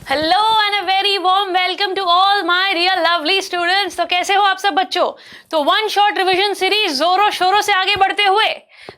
Hello and a very warm welcome to all my dear lovely students. तो कैसे हो आप सब बच्चों? तो वन शॉट रिवीजन सीरीज जोरों शोरों से आगे बढ़ते हुए,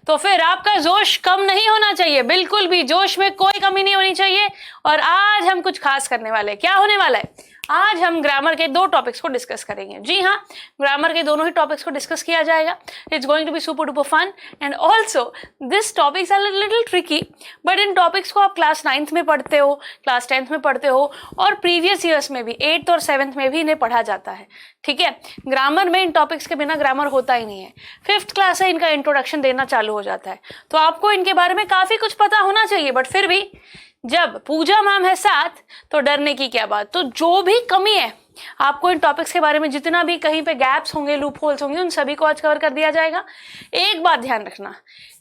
तो फिर आपका जोश कम नहीं होना चाहिए, बिल्कुल भी जोश में कोई कमी नहीं होनी चाहिए। और आज हम कुछ खास करने वाले हैं। क्या होने वाला है? आज हम ग्रामर के दो टॉपिक्स को डिस्कस करेंगे। जी हाँ, ग्रामर के दोनों ही टॉपिक्स को डिस्कस किया जाएगा। It's going to be super duper fun and also this topics are little tricky, but इन टॉपिक्स को आप क्लास 9th में पढ़ते हो, क्लास 10th में पढ़ते हो, और प्रीवियस ईयर्स में भी 8th और 7th में भी इन्हें पढ़ा जाता है। ठीक है, ग्रामर में इन टॉपिक्स के बिना ग्रामर होता ही नहीं है। 5th क्लास से इनका इंट्रोडक्शन देना चालू हो जाता है, तो आपको इनके बारे में काफी कुछ पता होना चाहिए। बट फिर भी जब पूजा मैम है साथ, तो डरने की क्या बात। तो जो भी कमी है आपको इन टॉपिक्स के बारे में, जितना भी कहीं पे गैप्स होंगे, लूप होल्स होंगे, उन सभी को आज कवर कर दिया जाएगा। एक बात ध्यान रखना,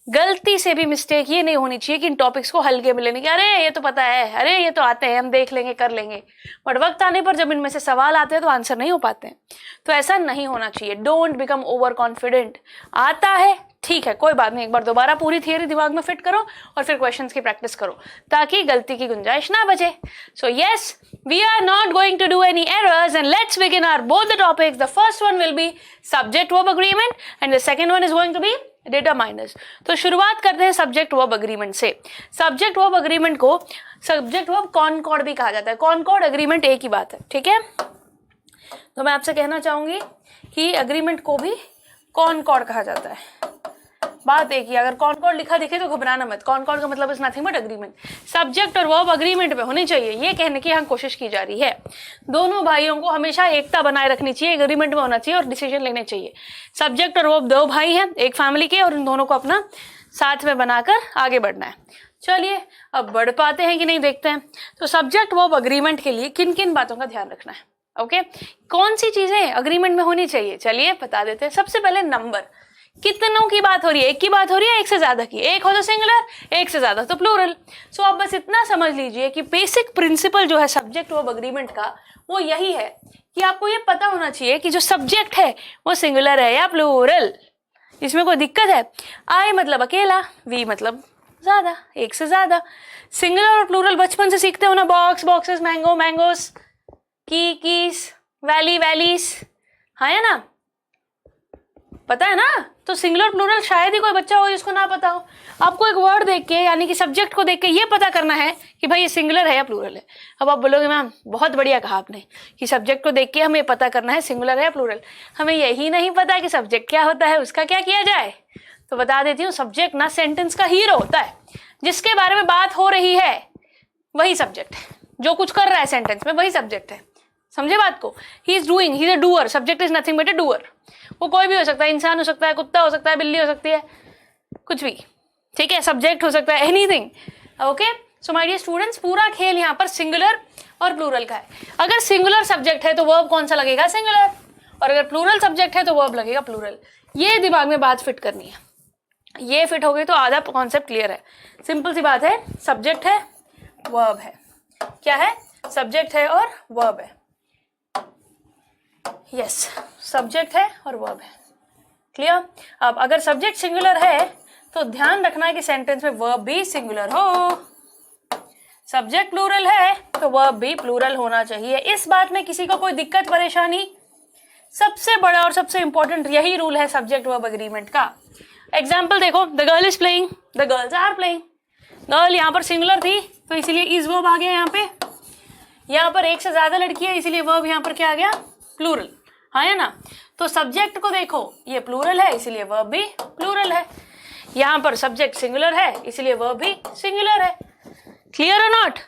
गलती से भी मिस्टेक ये नहीं होनी चाहिए कि इन टॉपिक्स को हल्के में लेने की, अरे ये तो पता है, अरे ये तो आते हैं, हम देख लेंगे, कर लेंगे। बट वक्त आने पर जब इनमें से सवाल आते हैं तो आंसर नहीं हो पाते हैं। तो ऐसा नहीं होना चाहिए। Don't become over confident. आता है ठीक है, कोई बात नहीं, एक बार दोबारा पूरी थियरी दिमाग में फिट करो और फिर क्वेश्चंस की प्रैक्टिस करो, ताकि गलती की गुंजाइश ना बचे। So yes, we are not going to do any errors and let's begin our both the topics. The first one will be subject verb agreement and the second one is going to be determiners. तो शुरुआत करते हैं subject verb agreement से। Subject verb agreement को subject verb concord भी कहा जाता है। कॉनकॉर्ड अग्रीमेंट एक ही बात है, ठीक है। तो मैं आपसे कहना चाहूंगी कि अग्रीमेंट को भी कॉनकॉर्ड कहा जाता है। बात एक ही, अगर कॉनकॉर्ड लिखा दिखे तो घबराना मत। कॉनकॉर्ड का मतलब is nothing but agreement. Subject और वर्ब अग्रीमेंट में होनी चाहिए, ये कहने की यहाँ कोशिश की जा रही है। दोनों भाइयों को हमेशा एकता बनाए रखनी चाहिए, एग्रीमेंट में होना चाहिए और डिसीजन लेने चाहिए। सब्जेक्ट और वर्ब दो भाई हैं एक फैमिली के, और इन दोनों को अपना साथ में बनाकर आगे बढ़ना है। चलिए अब बढ़ पाते हैं कि नहीं देखते हैं। तो सब्जेक्ट वर्ब अग्रीमेंट के लिए किन किन बातों का ध्यान रखना है, ओके कौन सी चीजें अग्रीमेंट में होनी चाहिए, चलिए बता देते हैं। सबसे पहले नंबर, कितनों की बात हो रही है, एक की बात हो रही है, एक से ज्यादा की। एक हो तो सिंगुलर, एक से ज्यादा तो प्लूरल। सो आप बस इतना समझ लीजिए कि बेसिक प्रिंसिपल जो है सब्जेक्ट वर्ब अग्रीमेंट का, वो यही है कि आपको ये पता होना चाहिए कि जो सब्जेक्ट है वो सिंगुलर है या प्लूरल। इसमें कोई दिक्कत है? आई मतलब अकेला, वी मतलब ज्यादा, एक से ज्यादा। सिंगुलर और प्लूरल बचपन से सीखते हो ना, box boxes, mango mangoes, keys valley valleys, हाँ है ना, पता है ना। तो सिंगुलर प्लूरल शायद ही कोई बच्चा हो जिसको ना पता हो। आपको एक वर्ड देख के, यानी कि सब्जेक्ट को देख के ये पता करना है कि भाई ये सिंगुलर है या प्लूरल है। अब आप बोलोगे मैम बहुत बढ़िया कहा आपने कि सब्जेक्ट को देख के हमें पता करना है सिंगुलर है या प्लूरल। हमें यही नहीं पता कि सब्जेक्ट क्या होता है, उसका क्या किया जाए। तो बता देती हूँ, सब्जेक्ट ना सेंटेंस का हीरो होता है, जिसके बारे में बात हो रही है वही सब्जेक्ट है। जो कुछ कर रहा है सेंटेंस में वही सब्जेक्ट है, समझे बात को। He is doing, he is a doer. Subject is nothing but a doer. वो कोई भी हो सकता है, इंसान हो सकता है, कुत्ता हो सकता है, बिल्ली हो सकती है, कुछ भी, ठीक है। सब्जेक्ट हो सकता है anything, okay. So my dear students, पूरा खेल यहाँ पर सिंगुलर और प्लूरल का है। अगर सिंगुलर सब्जेक्ट है तो वर्ब कौन सा लगेगा? सिंगुलर। और अगर प्लूरल सब्जेक्ट है तो वर्ब लगेगा प्लूरल। ये दिमाग में बात फिट करनी है। ये फिट हो गई तो आधा कॉन्सेप्ट क्लियर है। सिंपल सी बात है, सब्जेक्ट है, वर्ब है। क्या है? सब्जेक्ट है और वर्ब है। यस, सब्जेक्ट है और वर्ब है। क्लियर? अब अगर सब्जेक्ट सिंगुलर है तो ध्यान रखना है कि सेंटेंस में वर्ब भी सिंगुलर हो। सब्जेक्ट प्लूरल है तो वर्ब भी प्लूरल होना चाहिए। इस बात में किसी को कोई दिक्कत परेशानी? सबसे बड़ा और सबसे इंपॉर्टेंट यही रूल है सब्जेक्ट वर्ब एग्रीमेंट का। एग्जाम्पल देखो, the girl is playing, the girls are playing. Girl यहाँ पर सिंगुलर थी तो इसीलिए इज वर्ब आ गया यहाँ पे। यहाँ पर एक से ज्यादा लड़की है इसीलिए वर्ब यहाँ पर क्या आ गया? प्लूरल, हाँ है ना। तो सब्जेक्ट को देखो, ये प्लूरल है इसीलिए वर्ब भी प्लूरल है। यहाँ पर सब्जेक्ट सिंगुलर है इसलिए वर्ब भी सिंगुलर है। क्लियर और नॉट?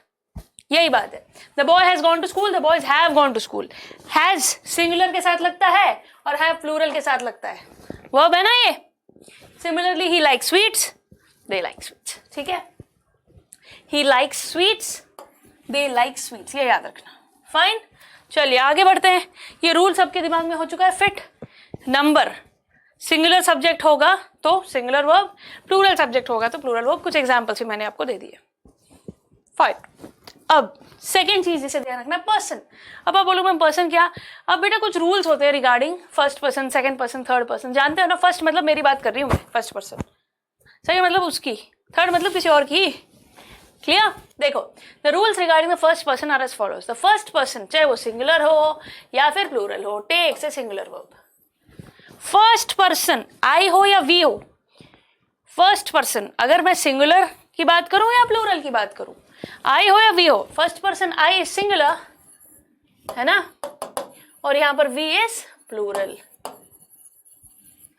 यही बात है। The boy has gone to school, the boys have gone to school. Has singular के साथ लगता है और हैव प्लूरल के साथ लगता है, वर्ब है ना ये। Similarly he like sweets, they like sweets, ठीक है। He likes sweets, they like sweets, ये याद रखना। फाइन, चलिए आगे बढ़ते हैं। ये रूल सबके दिमाग में हो चुका है फिट। नंबर, सिंगुलर सब्जेक्ट होगा तो सिंगुलर वर्ब, प्लूरल सब्जेक्ट होगा तो प्लूरल वर्ब। कुछ एग्जांपल्स भी मैंने आपको दे दिए। फाइन, अब सेकेंड चीज जिसे ध्यान रखना, पर्सन। अब आप बोलोगे मैम पर्सन क्या? अब बेटा कुछ रूल्स होते हैं regarding first person, second person, third person. जानते हो ना, फर्स्ट मतलब मेरी बात कर रही हूँ मैं, फर्स्ट पर्सन। सेकंड मतलब उसकी, थर्ड मतलब किसी और की। क्लियर? देखो, the rules regarding the first person are as follows. The first person, चाहे वो सिंगुलर हो या फिर प्लूरल हो, takes a singular verb. First person I हो या वी हो, फर्स्ट पर्सन अगर मैं सिंगुलर की बात करूं या प्लूरल की बात करूं, आई हो या वी हो, first person I is singular, है ना, और यहां पर वी इज प्लूरल.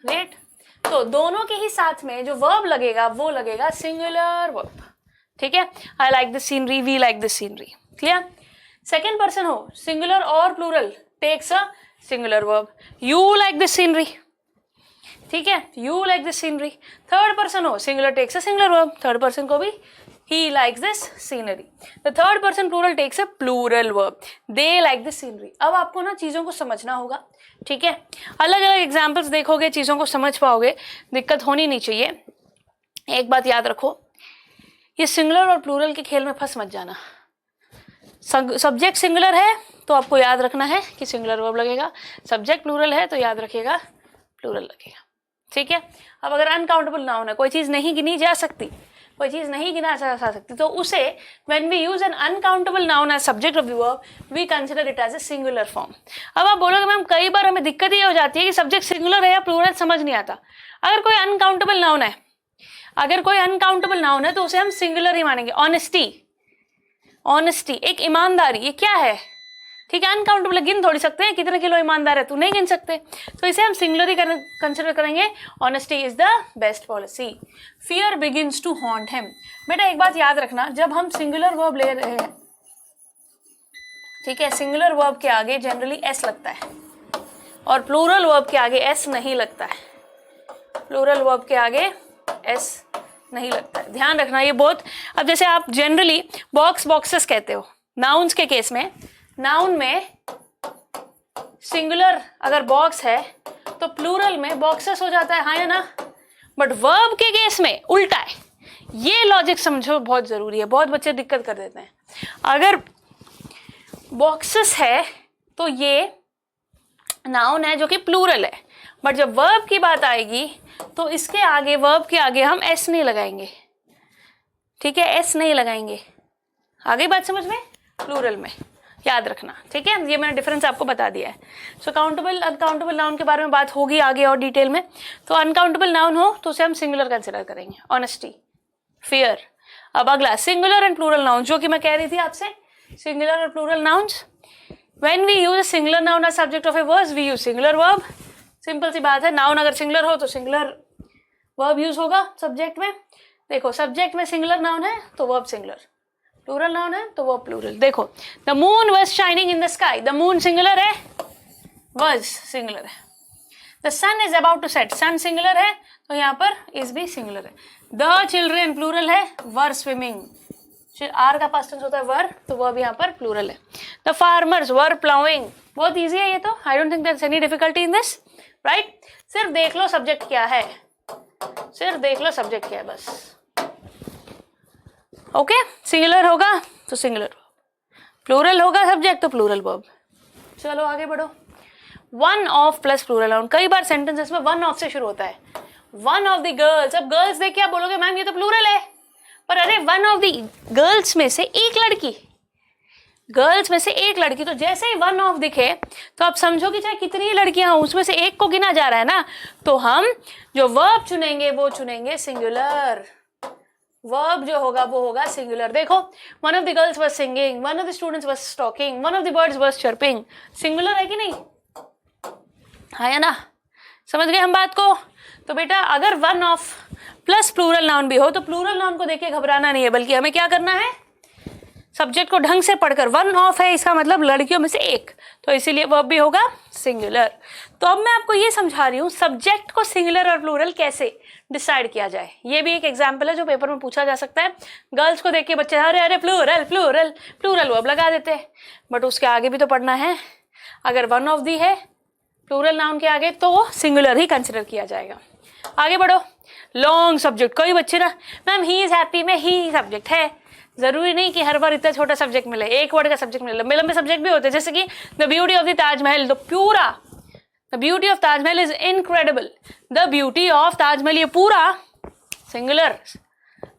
राइट? तो दोनों के ही साथ में जो वर्ब लगेगा वो लगेगा सिंगुलर वर्ब. ठीक है? I like this scenery, we like this scenery. Clear? Second person हो सिंगुलर और plural, takes a singular verb. You like this scenery. ठीक है? You like this scenery. Third person हो singular, takes a singular verb. Third person को भी he likes this scenery. The third person plural takes a plural verb. They like this scenery. अब आपको ना चीज़ों को समझना होगा. ठीक है? अलग अलग एग्जाम्पल्स देखोगे, चीज़ों को समझ पाओगे, दिक्कत होनी नहीं चाहिए. एक बात याद रखो, ये सिंगुलर और प्लूरल के खेल में फंस मत जाना. सब्जेक्ट सिंगुलर है तो आपको याद रखना है कि सिंगुलर वर्ब लगेगा. सब्जेक्ट प्लूरल है तो याद रखिएगा प्लूरल लगेगा. ठीक है? अब अगर अनकाउंटेबल नाउन है, कोई चीज़ नहीं गिनी जा सकती, कोई चीज नहीं गिना जा सकती, तो उसे when we use an uncountable noun as subject of the verb, we consider it as a singular form. अब आप बोलोगे मैम कई बार हमें दिक्कत ये हो जाती है कि सब्जेक्ट सिंगुलर है या प्लूरल समझ नहीं आता. अगर कोई अनकाउंटेबल नाउन है, अगर कोई अनकाउंटेबल नाउन है तो उसे हम सिंगुलर ही मानेंगे. ऑनेस्टी, ऑनेस्टी एक ईमानदारी, ये क्या है? ठीक है? अनकाउंटेबल, गिन थोड़ी सकते हैं कितने किलो ईमानदार है, तू नहीं गिन सकते, तो इसे हम सिंगुलर ही कंसिडर करेंगे. Honesty is the best policy. Fear begins to haunt him. बेटा एक बात याद रखना, जब हम सिंगुलर वर्ब ले रहे हैं, ठीक है, सिंगुलर वर्ब के आगे जनरली एस लगता है और प्लूरल वर्ब के आगे एस नहीं लगता है. प्लूरल वर्ब के आगे एस नहीं लगता है, ध्यान रखना ये बहुत. अब जैसे आप जनरली बॉक्स, बॉक्सेस कहते हो नाउन्स के केस में, नाउन में सिंगुलर अगर बॉक्स है तो प्लूरल में बॉक्सेस हो जाता है, हाँ या ना. बट वर्ब के केस में उल्टा है. ये लॉजिक समझो, बहुत जरूरी है, बहुत बच्चे दिक्कत कर देते हैं. अगर बॉक्सेस है तो ये नाउन है जो कि प्लूरल है, बट जब वर्ब की बात आएगी तो इसके आगे, वर्ब के आगे हम एस नहीं लगाएंगे. ठीक है? एस नहीं लगाएंगे. आगे बात समझ में? प्लूरल में याद रखना. ठीक है? ये मैंने डिफरेंस आपको बता दिया है. सो काउंटेबल अनकाउंटेबल नाउन के बारे में बात होगी आगे और डिटेल में. तो अनकाउंटेबल नाउन हो तो उसे हम सिंगुलर कंसिडर करेंगे. Honesty, fear. अब अगला सिंगुलर एंड प्लूरल नाउन, जो कि मैं कह रही थी आपसे, सिंगुलर और plural nouns. When we use a singular noun as subject of a verb, we use singular verb. Simple सी बात है, नाउन अगर सिंगुलर हो तो सिंगुलर वर्ब यूज होगा सब्जेक्ट में. देखो, सब्जेक्ट में सिंगुलर नाउन है तो वर्ब सिंगुलर, प्लूरल नाउन है तो वो प्लूरल. देखो, the moon was shining in the sky, the moon singular है, वॉज सिंगुलर है. The sun is about to set, sun singular है तो यहाँ पर इज भी सिंगुलर है. द चिल्ड्रेन प्लूरल है, वर स्विमिंग, आर का पास्ट टेंस होता है वर, तो वह भी यहाँ पर प्लूरल है. The farmers were ploughing. बहुत ईजी है ये तो, I don't think there is any difficulty in this. Right? सिर्फ देख लो सब्जेक्ट क्या है, सिर्फ देख लो सब्जेक्ट क्या है बस. ओके? सिंगुलर होगा तो सिंगुलर वर्ब, प्लूरल होगा सब्जेक्ट तो प्लूरल वर्ब. चलो आगे बढ़ो. One of plus plural noun. कई बार सेंटेंसेस में वन ऑफ से शुरू होता है. One of the girls. अब गर्ल्स देख के आप बोलोगे मैम ये तो प्लूरल है, पर अरे वन ऑफ द गर्ल्स में से एक लड़की, गर्ल्स में से एक लड़की, तो जैसे ही वन ऑफ दिखे तो आप समझो कि चाहे कितनी लड़कियां हो उसमें से एक को गिना जा रहा है ना, तो हम जो वर्ब चुनेंगे वो चुनेंगे सिंगुलर. वर्ब जो होगा वो होगा सिंगुलर. देखो, one of the girls was singing, one of the students was talking, one of the birds was chirping. Singular है कि नहीं? हाँ या ना? समझ गए हम बात को? तो बेटा अगर one of plus plural noun भी हो तो प्लूरल नाउन को देखके घबराना नहीं है, बल्कि हमें क्या करना है, सब्जेक्ट को ढंग से पढ़कर, वन ऑफ है इसका मतलब लड़कियों में से एक, तो इसीलिए वर्ब भी होगा सिंगुलर. तो अब मैं आपको ये समझा रही हूँ सब्जेक्ट को सिंगुलर और प्लूरल कैसे डिसाइड किया जाए. ये भी एक एग्जाम्पल है जो पेपर में पूछा जा सकता है. गर्ल्स को देख के बच्चे अरे अरे प्लूरल प्लूरल प्लूरल वर्ब लगा देते हैं, बट उसके आगे भी तो पढ़ना है. अगर वन ऑफ दी है प्लूरल नाउन के आगे तो सिंगुलर ही कंसिडर किया जाएगा. आगे बढ़ो. Long subject. कोई बच्चे ना मैम ही इज हैप्पी में ही सब्जेक्ट है, जरूरी नहीं कि हर बार इतना छोटा सब्जेक्ट मिले, एक वर्ड का सब्जेक्ट मिले. लंबे लंबे सब्जेक्ट भी होते हैं, जैसे कि the beauty of the Taj Mahal. The beauty of Taj Mahal is incredible. The beauty of Taj Mahal, ये पूरा सिंगुलर,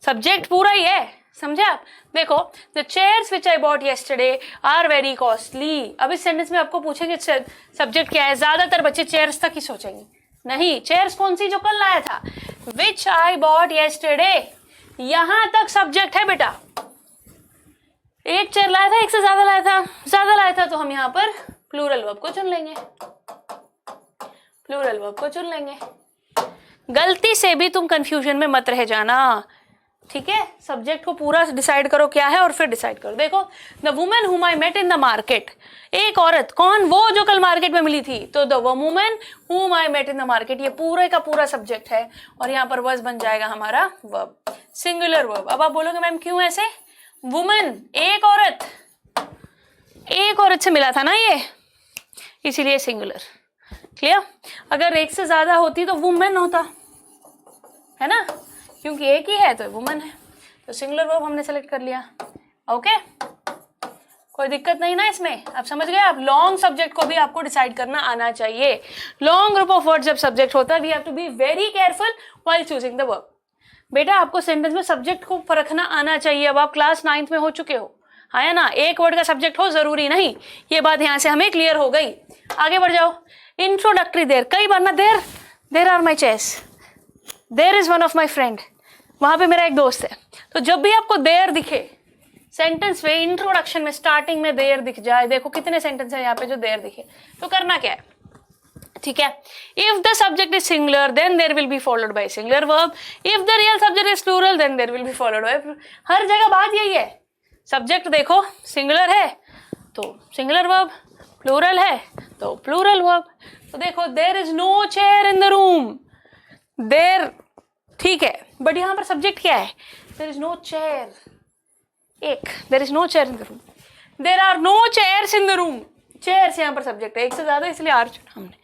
सब्जेक्ट पूरा ही है समझे आप? देखो, the chairs which I bought yesterday are very costly. अब इस सेंटेंस में आपको पूछेंगे सब्जेक्ट क्या है, ज्यादातर बच्चे चेयर्स तक ही सोचेंगे। नहीं, चेयर्स कौन सी जो कल लाया था, विच आई बॉट येस्टरडे, यहां तक सब्जेक्ट है बेटा। एक चेयर लाया था, एक से ज्यादा लाया था तो हम यहाँ पर प्लूरल वर्ब को चुन लेंगे, प्लूरल वर्ब को चुन लेंगे। गलती से भी तुम कंफ्यूजन में मत रह जाना, ठीक है? सब्जेक्ट को पूरा डिसाइड करो क्या है और फिर डिसाइड करो। देखो, the women whom I met in the market, एक औरत, कौन? वो जो कल मार्केट में मिली थी। तो the women whom I met in the market, ये पूरे का पूरा सब्जेक्ट है और यहाँ पर वर्ब बन जाएगा हमारा वर्ब, सिंगुलर वर्ब। अब आप बोलोगे मैम क्यों ऐसे? वुमेन, एक औरत से मिला था ना ये, इसीलिए सिंगुलर। क्लियर? अगर एक से ज्यादा होती तो वुमेन होता, है ना? क्योंकि एक ही है तो वुमन है, तो सिंगुलर वर्ब हमने सेलेक्ट कर लिया। ओके, कोई दिक्कत नहीं ना इसमें? आप समझ गए? आप लॉन्ग सब्जेक्ट को भी आपको डिसाइड करना आना चाहिए। लॉन्ग ग्रुप ऑफ वर्ड जब सब्जेक्ट होता है, we have to be very careful while choosing the verb. बेटा, आपको सेंटेंस में सब्जेक्ट को परखना आना चाहिए। अब आप क्लास 9th में हो चुके हो, है ना? एक वर्ड का सब्जेक्ट हो जरूरी नहीं, ये बात यहाँ से हमें क्लियर हो गई। आगे बढ़ जाओ। इंट्रोडक्टरी देर, कई बार ना देर आर माई चेस, there is one of my friend, वहां पे मेरा एक दोस्त है। तो जब भी आपको देर दिखे सेंटेंस में, इंट्रोडक्शन में, स्टार्टिंग में देर दिख जाए, देखो कितने सेंटेंस है यहाँ पे जो देर दिखे, तो करना क्या है? ठीक है, if the subject is singular then there will be followed by singular verb, if the real subject is plural then there will be followed by, हर जगह बात यही है। सब्जेक्ट देखो सिंगुलर है तो सिंगुलर वर्ब, प्लूरल है तो प्लूरल वर्ब। तो देखो, there is no chair in the room, there, ठीक है, बट यहाँ पर सब्जेक्ट क्या है? देर इज नो चेयर, एक, there is no chair in the room, there are no chairs in the room, chairs यहाँ पर सब्जेक्ट है, एक से ज्यादा इसलिए आर चुना हमने।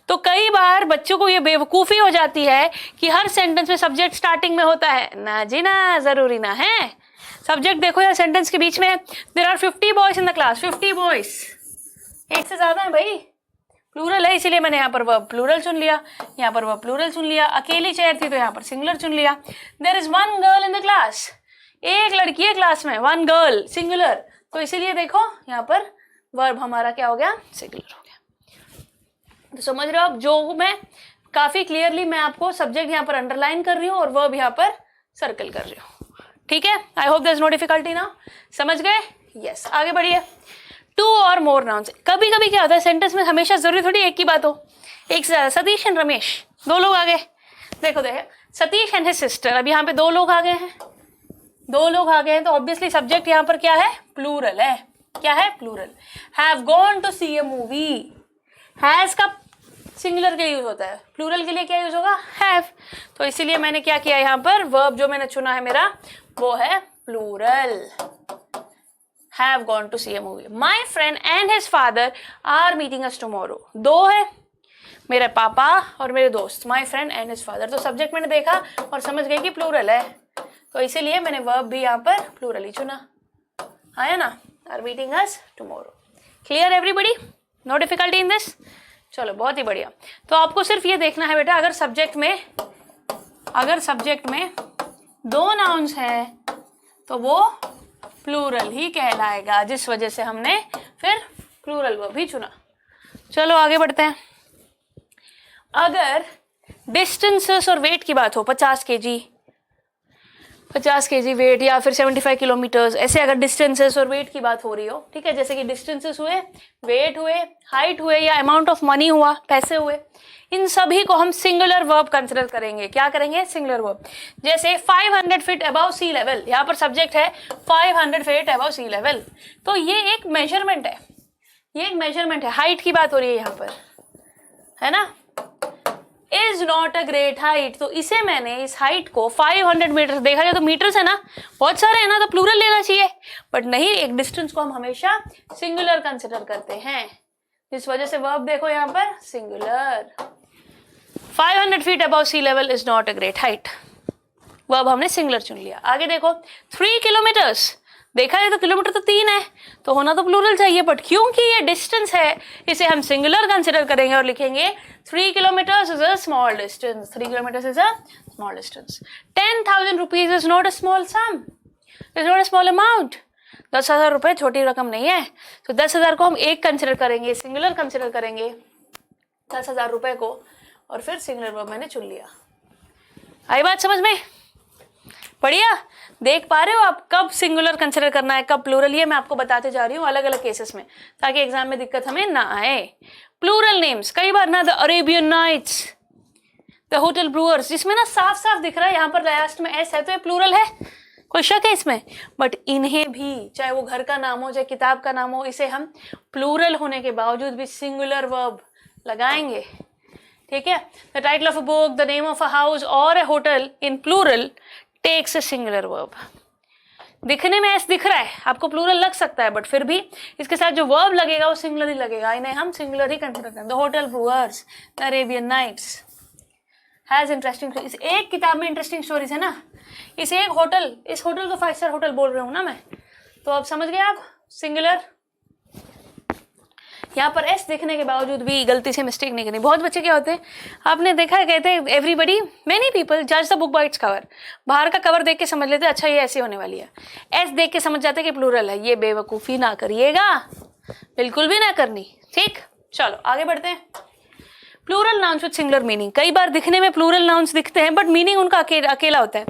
तो कई बार बच्चों को ये बेवकूफी हो जाती है कि हर सेंटेंस में सब्जेक्ट स्टार्टिंग में होता है। ना जी ना, जरूरी ना है। सब्जेक्ट देखो यार, सेंटेंस के बीच में there are 50 boys in the class, 50 boys, एक से ज्यादा है भाई, प्लूरल है, इसीलिए मैंने यहाँ पर वर्ब प्लूरल चुन लिया, यहाँ पर वर्ब प्लूरल चुन लिया। अकेली चेयर थी तो यहाँ पर सिंगुलर चुन लिया। There is one girl in the class, एक लड़की है क्लास में, वन गर्ल, सिंगुलर, तो इसीलिए देखो यहाँ पर वर्ब हमारा क्या हो गया? सिंगुलर हो गया। तो समझ रहे हो आप? जो मैं काफी क्लियरली मैं आपको सब्जेक्ट यहाँ पर अंडरलाइन कर रही हूँ और वर्ब यहाँ पर सर्कल कर रही हूँ, ठीक है? I hope there is no difficulty ना, समझ गए? यस, आगे बढ़िए। टू और मोर नाउन्स, कभी कभी क्या होता है सेंटेंस में, हमेशा जरूरी थोड़ी एक की बात हो, एक से ज्यादा। सतीश एंड रमेश, दो लोग आ गए, देखो सतीश एंड हिज सिस्टर, अब यहाँ पे दो लोग आ गए हैं, तो ऑब्वियसली सब्जेक्ट यहाँ पर क्या है? प्लूरल है। क्या है? Plural. Have gone to see a movie, has का सिंगुलर के यूज होता है, प्लूरल के लिए क्या यूज होगा? हैव। तो इसीलिए मैंने क्या किया, यहाँ पर वर्ब जो मैंने चुना है मेरा वो है plural. Have gone to see a movie. My friend and his father are meeting us tomorrow. दो है, मेरे पापा और मेरे दोस्त, my friend and his father। तो सब्जेक्ट मैंने देखा और समझ गई कि प्लूरल है, तो इसीलिए मैंने वर्ब भी यहाँ पर प्लूरल ही चुना, आया ना? Are meeting us tomorrow. Clear everybody? No difficulty in this? चलो, बहुत ही बढ़िया। तो आपको सिर्फ ये देखना है बेटा, अगर सब्जेक्ट में दो नाउन्स हैं तो वो प्लूरल ही कहलाएगा, जिस वजह से हमने फिर प्लूरल वर्ब ही चुना। चलो आगे बढ़ते हैं। अगर डिस्टेंसेस और वेट की बात हो, 50 kg वेट या फिर 75 किलोमीटर्स, ऐसे अगर डिस्टेंसेस और वेट की बात हो रही हो, ठीक है, जैसे कि डिस्टेंसेस हुए, वेट हुए, हाइट हुए या अमाउंट ऑफ मनी हुआ, पैसे हुए, इन सभी को हम सिंगुलर वर्ब कंसिडर करेंगे। क्या करेंगे? Singular verb. जैसे 500 फीट अबव सी लेवल, यहाँ पर सब्जेक्ट है 500 फीट अबव सी लेवल, तो ये एक मेजरमेंट है, हाइट की बात हो रही है यहाँ पर, है ना? Is not a great height, तो इसे मैंने, इस हाइट को 500 मीटर, देखा जाए तो मीटर्स है ना, बहुत सारे है ना, तो प्लूरल लेना चाहिए, बट नहीं, एक डिस्टेंस को हम हमेशा सिंगुलर कंसिडर करते हैं, इस वजह से वर्ब देखो यहाँ पर singular. 500 feet above sea level is not a great height, verb हमने सिंगुलर चुन लिया। आगे देखो 3 किलोमीटर्स, देखा जाए तो किलोमीटर तो 3 है, तो होना तो प्लूरल चाहिए, बट क्योंकि ये डिस्टेंस है इसे हम सिंगुलर कंसिडर करेंगे और लिखेंगे 3 kilometres is a small distance, 3 kilometres is a small distance. 10,000 rupees is not a small sum, it's not a small amount. 10,000 रुपये छोटी रकम नहीं है। तो 10,000 को हम एक कंसिडर करेंगे, सिंगुलर कंसिडर करेंगे 10,000 रुपये को, और फिर सिंगुलर वर्ब मैंने चुन लिया। आई बात समझ में? बढ़िया। देख पा रहे हो आप कब सिंगुलर कंसिडर करना है, कब प्लूरल, ये मैं आपको बताते जा रही हूँ अलग अलग केसेस में, ताकि एग्जाम में दिक्कत हमें ना आए। प्लूरल नेम्स कई बार ना, the Arabian Nights, the hotel brewers, जिसमें ना साफ साफ दिख रहा है यहाँ पर लास्ट में एस है, तो ये प्लूरल है, कोई शक है इसमें? बट इन्हें भी, चाहे वो घर का नाम हो चाहे किताब का नाम हो, इसे हम प्लूरल होने के बावजूद भी सिंगुलर वर्ब लगाएंगे। ठीक है? The title of a book, the name of a house और a hotel in plural takes a singular verb. दिखने में ऐसा दिख रहा है, आपको प्लूरल लग सकता है, बट फिर भी इसके साथ जो वर्ब लगेगा वो सिंगुलर ही लगेगा, इन्हें हम सिंगुलर ही कंसिडर करें। The hotel brewers, the Arabian Nights has interesting, इस एक किताब में इंटरेस्टिंग स्टोरीज है ना, इस एक होटल, इस होटल को 5 स्टार होटल बोल रहे हूँ ना मैं, तो अब समझ गए आप सिंगुलर। यहाँ पर एस दिखने के बावजूद भी गलती से मिस्टेक नहीं करनी। बहुत बच्चे क्या होते हैं, आपने देखा है, कहते हैं एवरीबडी, मेनी पीपल जज the book by its cover, बाहर का कवर देख के समझ लेते हैं अच्छा ये ऐसी होने वाली है, एस देख के समझ जाते हैं कि प्लूरल है। ये बेवकूफ़ी ना करिएगा, बिल्कुल भी ना करनी। ठीक, चलो आगे बढ़ते हैं। Plural nouns with singular meaning, कई बार दिखने में प्लूरल नाउन्स दिखते हैं बट मीनिंग उनका अकेला होता है।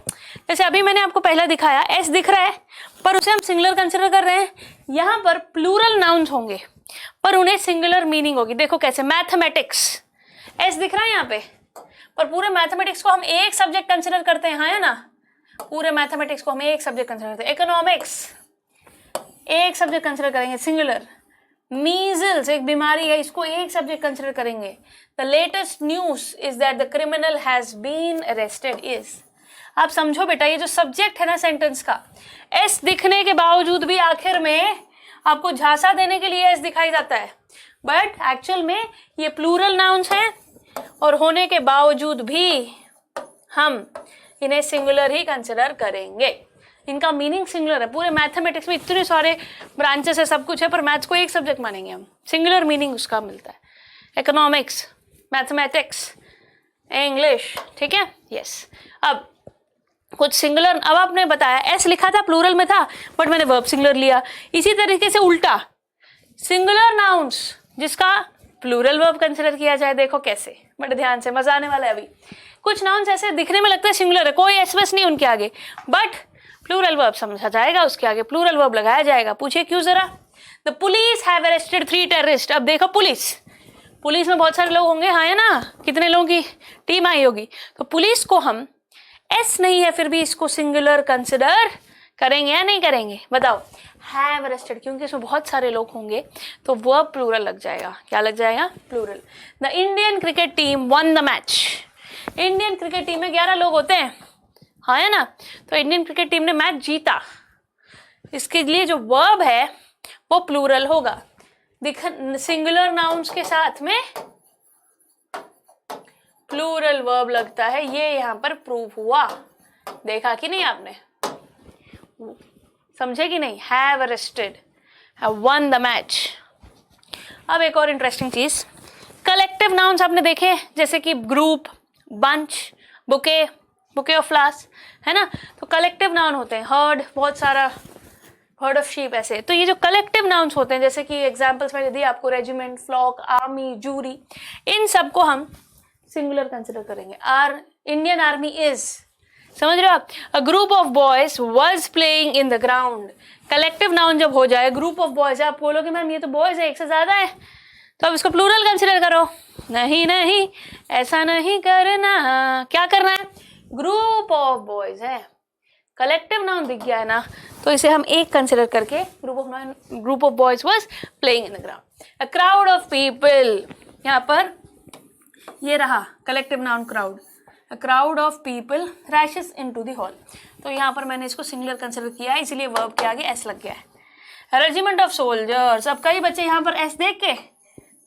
जैसे अभी मैंने आपको पहला दिखाया, एस दिख रहा है पर उसे हम सिंगुलर कंसिडर कर रहे हैं। यहाँ पर प्लूरल नाउन्स होंगे पर उन्हें सिंगुलर मीनिंग होगी। देखो कैसे, मैथमेटिक्स, एस दिख रहा है यहाँ पे, पर पूरे मैथमेटिक्स को हम एक सब्जेक्ट कंसिडर करते हैं, हाँ है ना, पूरे मैथमेटिक्स को हम एक सब्जेक्ट कंसिडर करते हैं। इकोनॉमिक्स एक सब्जेक्ट कंसिडर करेंगे, सिंगुलर। मीजल्स एक बीमारी है, इसको एक सब्जेक्ट कंसिडर करेंगे। The latest news is that the criminal has been arrested is. आप समझो बेटा, ये जो सब्जेक्ट है ना सेंटेंस का, एस दिखने के बावजूद भी आखिर में आपको झांसा देने के लिए एस दिखाई जाता है, बट एक्चुअल में ये प्लूरल नाउन्स हैं और होने के बावजूद भी हम इन्हें सिंगुलर ही कंसिडर करेंगे। इनका मीनिंग सिंगुलर है। पूरे मैथमेटिक्स में इतने सारे ब्रांचेस है, सब कुछ है, पर मैथ्स को एक सब्जेक्ट मानेंगे हम, सिंगुलर मीनिंग उसका मिलता है। इकोनॉमिक्स, मैथमेटिक्स, इंग्लिश, ठीक है, यस। अब कुछ सिंगुलर, अब आपने बताया एस लिखा था प्लूरल में था बट मैंने वर्ब सिंगुलर लिया। इसी तरीके से उल्टा सिंगुलर नाउन्स जिसका प्लूरल वर्ब कंसिडर किया जाए, देखो कैसे, बड़े ध्यान से, मजा आने वाला है अभी। कुछ नाउन्स ऐसे दिखने में लगता है सिंगुलर है, कोई एस बस नहीं उनके आगे, बट प्लूरल वर्ब समझा जाएगा, उसके आगे प्लूरल वर्ब लगाया जाएगा। पूछिए क्यों जरा। The police have arrested 3 terrorist. अब देखो पुलिस में बहुत सारे लोग होंगे, हाँ है ना, कितने लोगों की टीम आई होगी, तो पुलिस को हम एस नहीं है फिर भी इसको सिंगुलर कंसिडर करेंगे या नहीं करेंगे, बताओ। हैव अरेस्टेड, क्योंकि इसमें बहुत सारे लोग होंगे तो वो प्लूरल लग जाएगा। क्या लग जाएगा? Plural. The Indian cricket team won the match. Indian cricket team में 11 लोग होते हैं, हाँ है ना, तो इंडियन क्रिकेट टीम ने मैच जीता, इसके लिए जो वर्ब है वो प्लूरल होगा। सिंगुलर नाउन्स के साथ में प्लूरल वर्ब लगता है, ये यहां पर प्रूव हुआ। देखा कि नहीं आपने, समझे कि नहीं? Have arrested, have one the match. अब एक और इंटरेस्टिंग चीज, कलेक्टिव नाउन्स आपने देखे, जैसे कि group, bunch, bouquet, bouquet of flowers, है ना, तो कलेक्टिव नाउन होते हैं। हर्ड, बहुत सारा, हर्ड ऑफ शीप, ऐसे। तो ये जो कलेक्टिव नाउन्स होते हैं, जैसे कि एग्जांपल्स मैंने दी आपको, रेजिमेंट, फ्लॉक, आर्मी, जूरी, इन सबको हम सिंगुलर कंसिडर करेंगे। इंडियन आर्मी इज, समझ रहे हो आप? A group of boys was playing in the ground. Collective noun जब हो जाए, ग्रुप ऑफ बॉयज, आप बोलोगे मैम ये तो बॉयज है, एक से ज्यादा है, तो अब इसको प्लूरल कंसिडर करो। नहीं नहीं, ऐसा नहीं करना। क्या करना है? ग्रुप ऑफ बॉयज है, कलेक्टिव नाउन दिख गया है ना, तो इसे हम एक कंसिडर करके group of boys was playing in the ground. A crowd of people, यहाँ पर ये रहा collective noun crowd. A crowd of people rashes into the hall, तो यहाँ पर मैंने इसको सिंगुलर कंसिडर किया है, इसलिए वर्ब के आगे एस लग गया है। रेजिमेंट ऑफ सोल्जर्स, अब कई बच्चे यहाँ पर एस देख के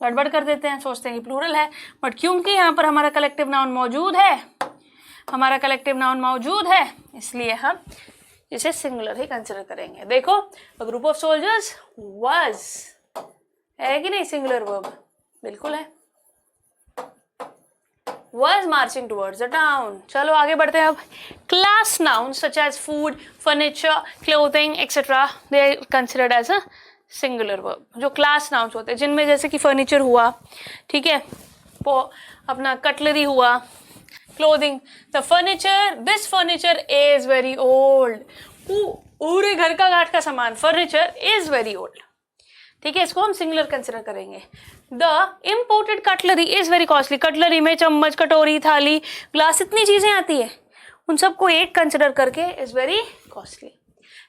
गड़बड़ कर देते हैं, सोचते हैं कि प्लूरल है, बट क्योंकि यहाँ पर हमारा कलेक्टिव नाउन मौजूद है, इसलिए हम इसे सिंगुलर ही कंसिडर करेंगे। देखो, a group of soldiers was है कि नहीं सिंगुलर वर्ब? बिल्कुल है। was marching towards the town. चलो आगे बढ़ते हैं अब. Class nouns such as food, furniture, clothing, etc. they are considered as a singular verb. जो class nouns होते हैं जिनमें जैसे कि furniture हुआ, ठीक है, अपना cutlery हुआ, clothing. The furniture, this furniture is very old. पूरे घर का काठ का सामान, furniture is very old. ठीक है, इसको हम सिंगुलर कंसिडर करेंगे. The imported cutlery is very costly. Cutlery में चम्मच, कटोरी, थाली, ग्लास, इतनी चीजें आती है, उन सबको एक कंसिडर करके is very costly.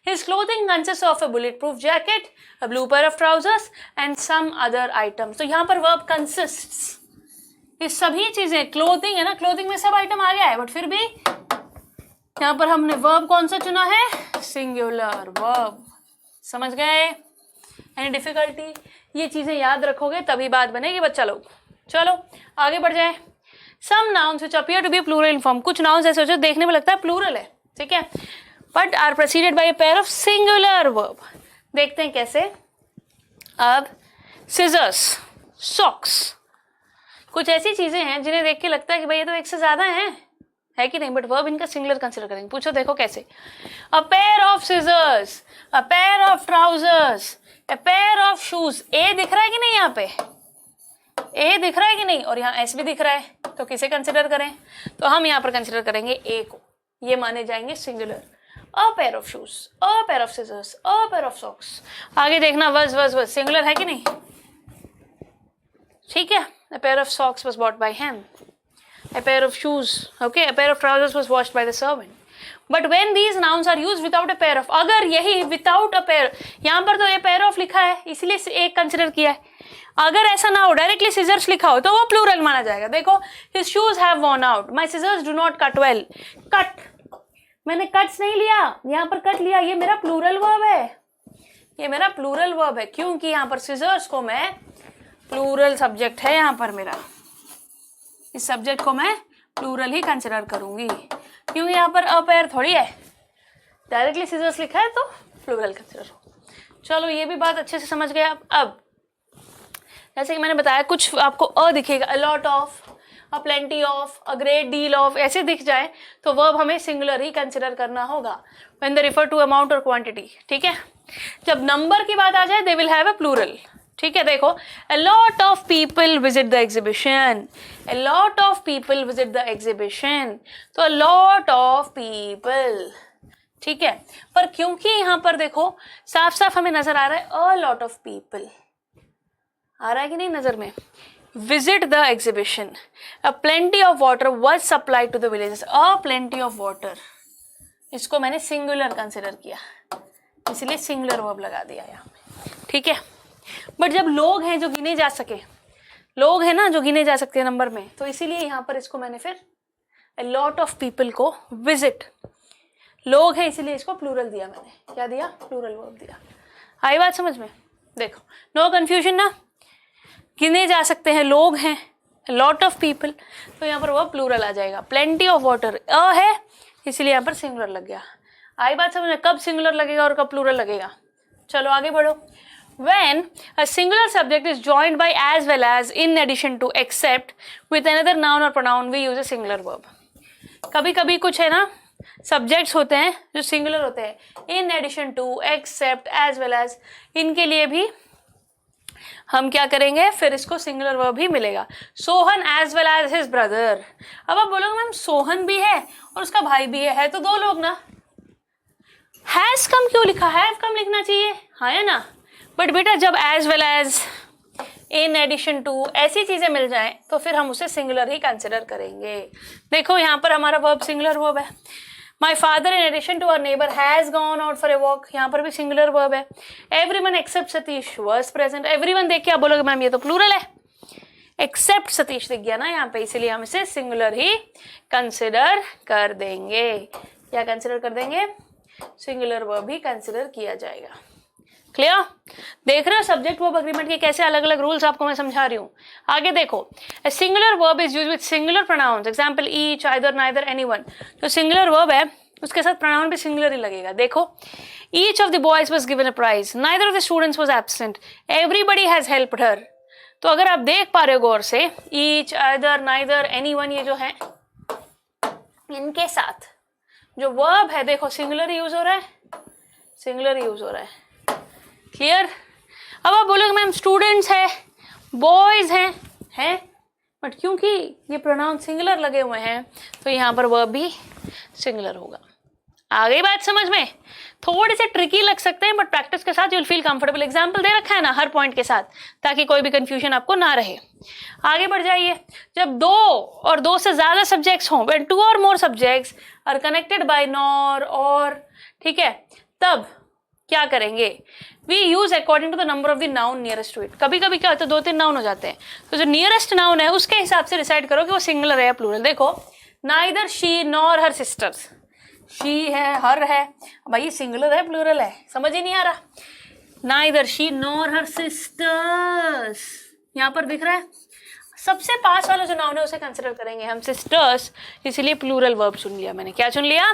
His clothing consists of a bulletproof jacket, a blue pair of trousers and some other items. तो यहाँ पर verb consists. ये सभी चीजें, क्लोथिंग है ना, क्लोथिंग में सब आइटम आ गया है, बट फिर भी यहाँ पर हमने verb कौन सा चुना है? Singular verb. समझ गए? Any difficulty? ये चीजें याद रखोगे तभी बात बनेगी बच्चा लोग. चलो आगे बढ़ जाए. Some nouns which appear to be plural in form. कुछ नाउन्स ऐसे जो देखने में लगता है प्लूरल है, ठीक है, but are preceded by a pair of singular verb. देखते हैं कैसे. अब सिजर्स, सॉक्स, कुछ ऐसी चीजें हैं जिन्हें देख के लगता है कि भाई ये तो एक से ज्यादा है कि नहीं, बट वर्ब इनका सिंगुलर कंसिडर करेंगे. पूछो देखो कैसे. अ pair of scissors, a pair of trousers, A pair of shoes. ए दिख रहा है कि नहीं, यहाँ पे ए दिख रहा है कि नहीं, और यहाँ एस भी दिख रहा है, तो किसे कंसिडर करें? तो हम यहाँ पर कंसिडर करेंगे ए को. ये माने जाएंगे singular. A pair of shoes, a pair of scissors, a pair of socks. आगे देखना, वज सिंगुलर है कि नहीं, ठीक है. A pair of socks was bought by him. A pair of shoes, okay, a pair of trousers was washed by the servant. But when these nouns are used without a pair of, अगर यही without a pair, यहाँ पर तो ये pair of लिखा है इसलिए एक कंसिडर किया है. अगर ऐसा ना हो, डायरेक्टली scissors लिखा हो, तो वो प्लूरल माना जाएगा. देखो, his shoes have worn out, my scissors do not cut well. cut, मैंने cuts नहीं लिया, यहाँ पर cut लिया. ये मेरा प्लूरल वर्ब है, ये मेरा प्लूरल वर्ब है, क्योंकि यहाँ पर scissors को मैं प्लूरल सब्जेक्ट है, यहाँ पर मेरा इस सब्जेक्ट को मैं प्लूरल ही कंसिडर करूंगी, क्योंकि यहाँ पर अ पेयर थोड़ी है. डायरेक्टली सीजर्स लिखा है तो प्लूरल कंसिडर हो. चलो ये भी बात अच्छे से समझ गए आप. अब जैसे कि मैंने बताया, कुछ आपको अ दिखेगा, a lot of, a plenty of, a great deal of, ऐसे दिख जाए तो वर्ब हमें सिंगुलर ही कंसिडर करना होगा when they refer to amount और क्वांटिटी. ठीक है, जब नंबर की बात आ जाए they will have a plural. ठीक है, देखो, a lot of people visit the exhibition, a lot of people visit the exhibition, तो a lot of people. ठीक है, पर क्योंकि यहाँ पर देखो साफ साफ हमें नजर आ रहा है a lot of people, आ रहा है कि नहीं नजर में. visit the exhibition, a plenty of water was supplied to the villages, a plenty of water, इसको मैंने सिंगुलर कंसिडर किया इसलिए सिंगुलर वर्ब लगा दिया यहाँ पे. ठीक है, बट जब लोग हैं जो गिने जा सके, लोग हैं ना जो गिने जा सकते हैं नंबर में, तो इसीलिए यहाँ पर इसको मैंने फिर a lot of people को visit, लोग हैं इसीलिए इसको प्लूरल दिया मैंने. क्या दिया? प्लूरल वर्ब दिया. आई बात समझ में? देखो, नो कंफ्यूजन ना, गिने जा सकते हैं, लोग हैं, a lot of people, तो यहाँ पर वो प्लूरल आ जाएगा. plenty of water, अ है इसलिए यहाँ पर सिंगुलर लग गया. आई बात समझ में? कब सिंगुलर लगेगा और कब प्लूरल लगेगा. चलो आगे बढ़ो. When a singular subject is joined by as well as, in addition to, except with another noun or pronoun, we use a singular verb. कभी कभी कुछ है ना subjects होते हैं जो singular होते हैं, in addition to, except, as well as, इनके लिए भी हम क्या करेंगे, फिर इसको singular verb ही मिलेगा. Sohan as well as his brother. अब आप बोलोगे मैम सोहन भी है और उसका भाई भी है तो दो लोग ना. has कम क्यों लिखा, have कम लिखना चाहिए, हाँ है ना. बट बेटा जब as well as, in addition to, ऐसी चीजें मिल जाएं तो फिर हम उसे सिंगुलर ही कंसिडर करेंगे. देखो यहाँ पर हमारा वर्ब सिंगुलर वर्ब है. My father in addition to our neighbour has gone out for a walk, यहाँ पर भी सिंगुलर वर्ब है. Everyone except Satish was present, everyone देख के आप बोलोगे मैम ये तो प्लूरल है, एक्सेप्ट सतीश दिख गया ना यहाँ पे, इसीलिए हम इसे सिंगुलर ही कंसिडर कर देंगे. क्या कंसिडर कर देंगे? सिंगुलर वर्ब ही कंसिडर किया जाएगा. क्लियर? देख रहे हो सब्जेक्ट वर्ब अग्रीमेंट के कैसे अलग अलग रूल्स आपको मैं समझा रही हूँ. आगे देखो, a singular verb is used with singular pronouns, example each, either, neither, anyone. जो singular verb है उसके साथ pronoun भी singular ही लगेगा. देखो, each of the boys was given a prize, neither of the students was absent, everybody has helped her. तो अगर आप देख पा रहे हो गौर से, ईच, आइदर, नाइदर, एनीवन, ये जो है इनके साथ जो वर्ब है देखो सिंगुलर यूज हो रहा है, सिंगुलर यूज हो रहा है। क्लियर? अब आप बोलोगे मैम स्टूडेंट्स है, बॉयज हैं, बट क्योंकि ये प्रोनाउन सिंगुलर लगे हुए हैं तो यहाँ पर वर्ब भी सिंगुलर होगा। आ गई बात समझ में? थोड़े से ट्रिकी लग सकते हैं बट प्रैक्टिस के साथ you will feel comfortable. Example दे रखा है ना हर पॉइंट के साथ, ताकि कोई भी कंफ्यूजन आपको ना रहे। आगे बढ़ जाइए। जब दो और दो से ज्यादा सब्जेक्ट्स हों, when two or more subjects are connected by nor or, ठीक है, तब क्या करेंगे? We use according to the number of the noun nearest to it. कभी कभी क्या होता है 2-3 नाउन हो जाते हैं, तो जो नियरेस्ट नाउन है उसके हिसाब से डिसाइड करो कि वो सिंगुलर है या प्लूरल। देखो neither she nor her sisters, she है, हर है, भाई सिंगुलर है प्लूरल है? समझ ही नहीं आ रहा। Neither she nor her sisters, यहाँ पर दिख रहा है सबसे पास वाला जो नाउन है उसे कंसिडर करेंगे हम सिस्टर्स, इसीलिए प्लूरल वर्ब चुन लिया मैंने। क्या चुन लिया?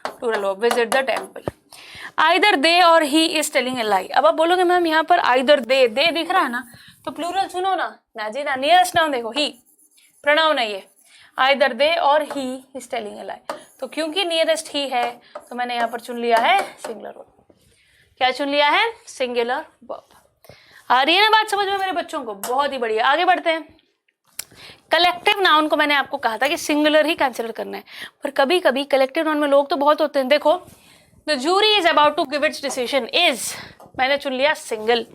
Plural verb. Visit the temple. Either they or he is telling a लाई। अब आप बोलोगे मैम यहाँ पर आइदर दे दिख रहा है ना, तो प्लूरल चुनो ना जी ना। नियरेस्ट नाउन देखो ही, प्रोनाउन है ये, either they or he is telling a लाई। तो क्योंकि नियरेस्ट ही है तो मैंने यहाँ पर चुन लिया है सिंगुलर वर्ब। क्या चुन लिया है? Singular verb. आ रही है ना बात समझ में मेरे बच्चों को? बहुत ही बढ़िया। आगे बढ़ते हैं। कलेक्टिव नाउन को मैंने आपको कहा था कि सिंगुलर ही कंसिडर करना है, पर कभी कभी कलेक्टिव नाउन में लोग तो बहुत होते हैं। देखो the jury is about to give its decision, is मैंने चुन लिया सिंगल।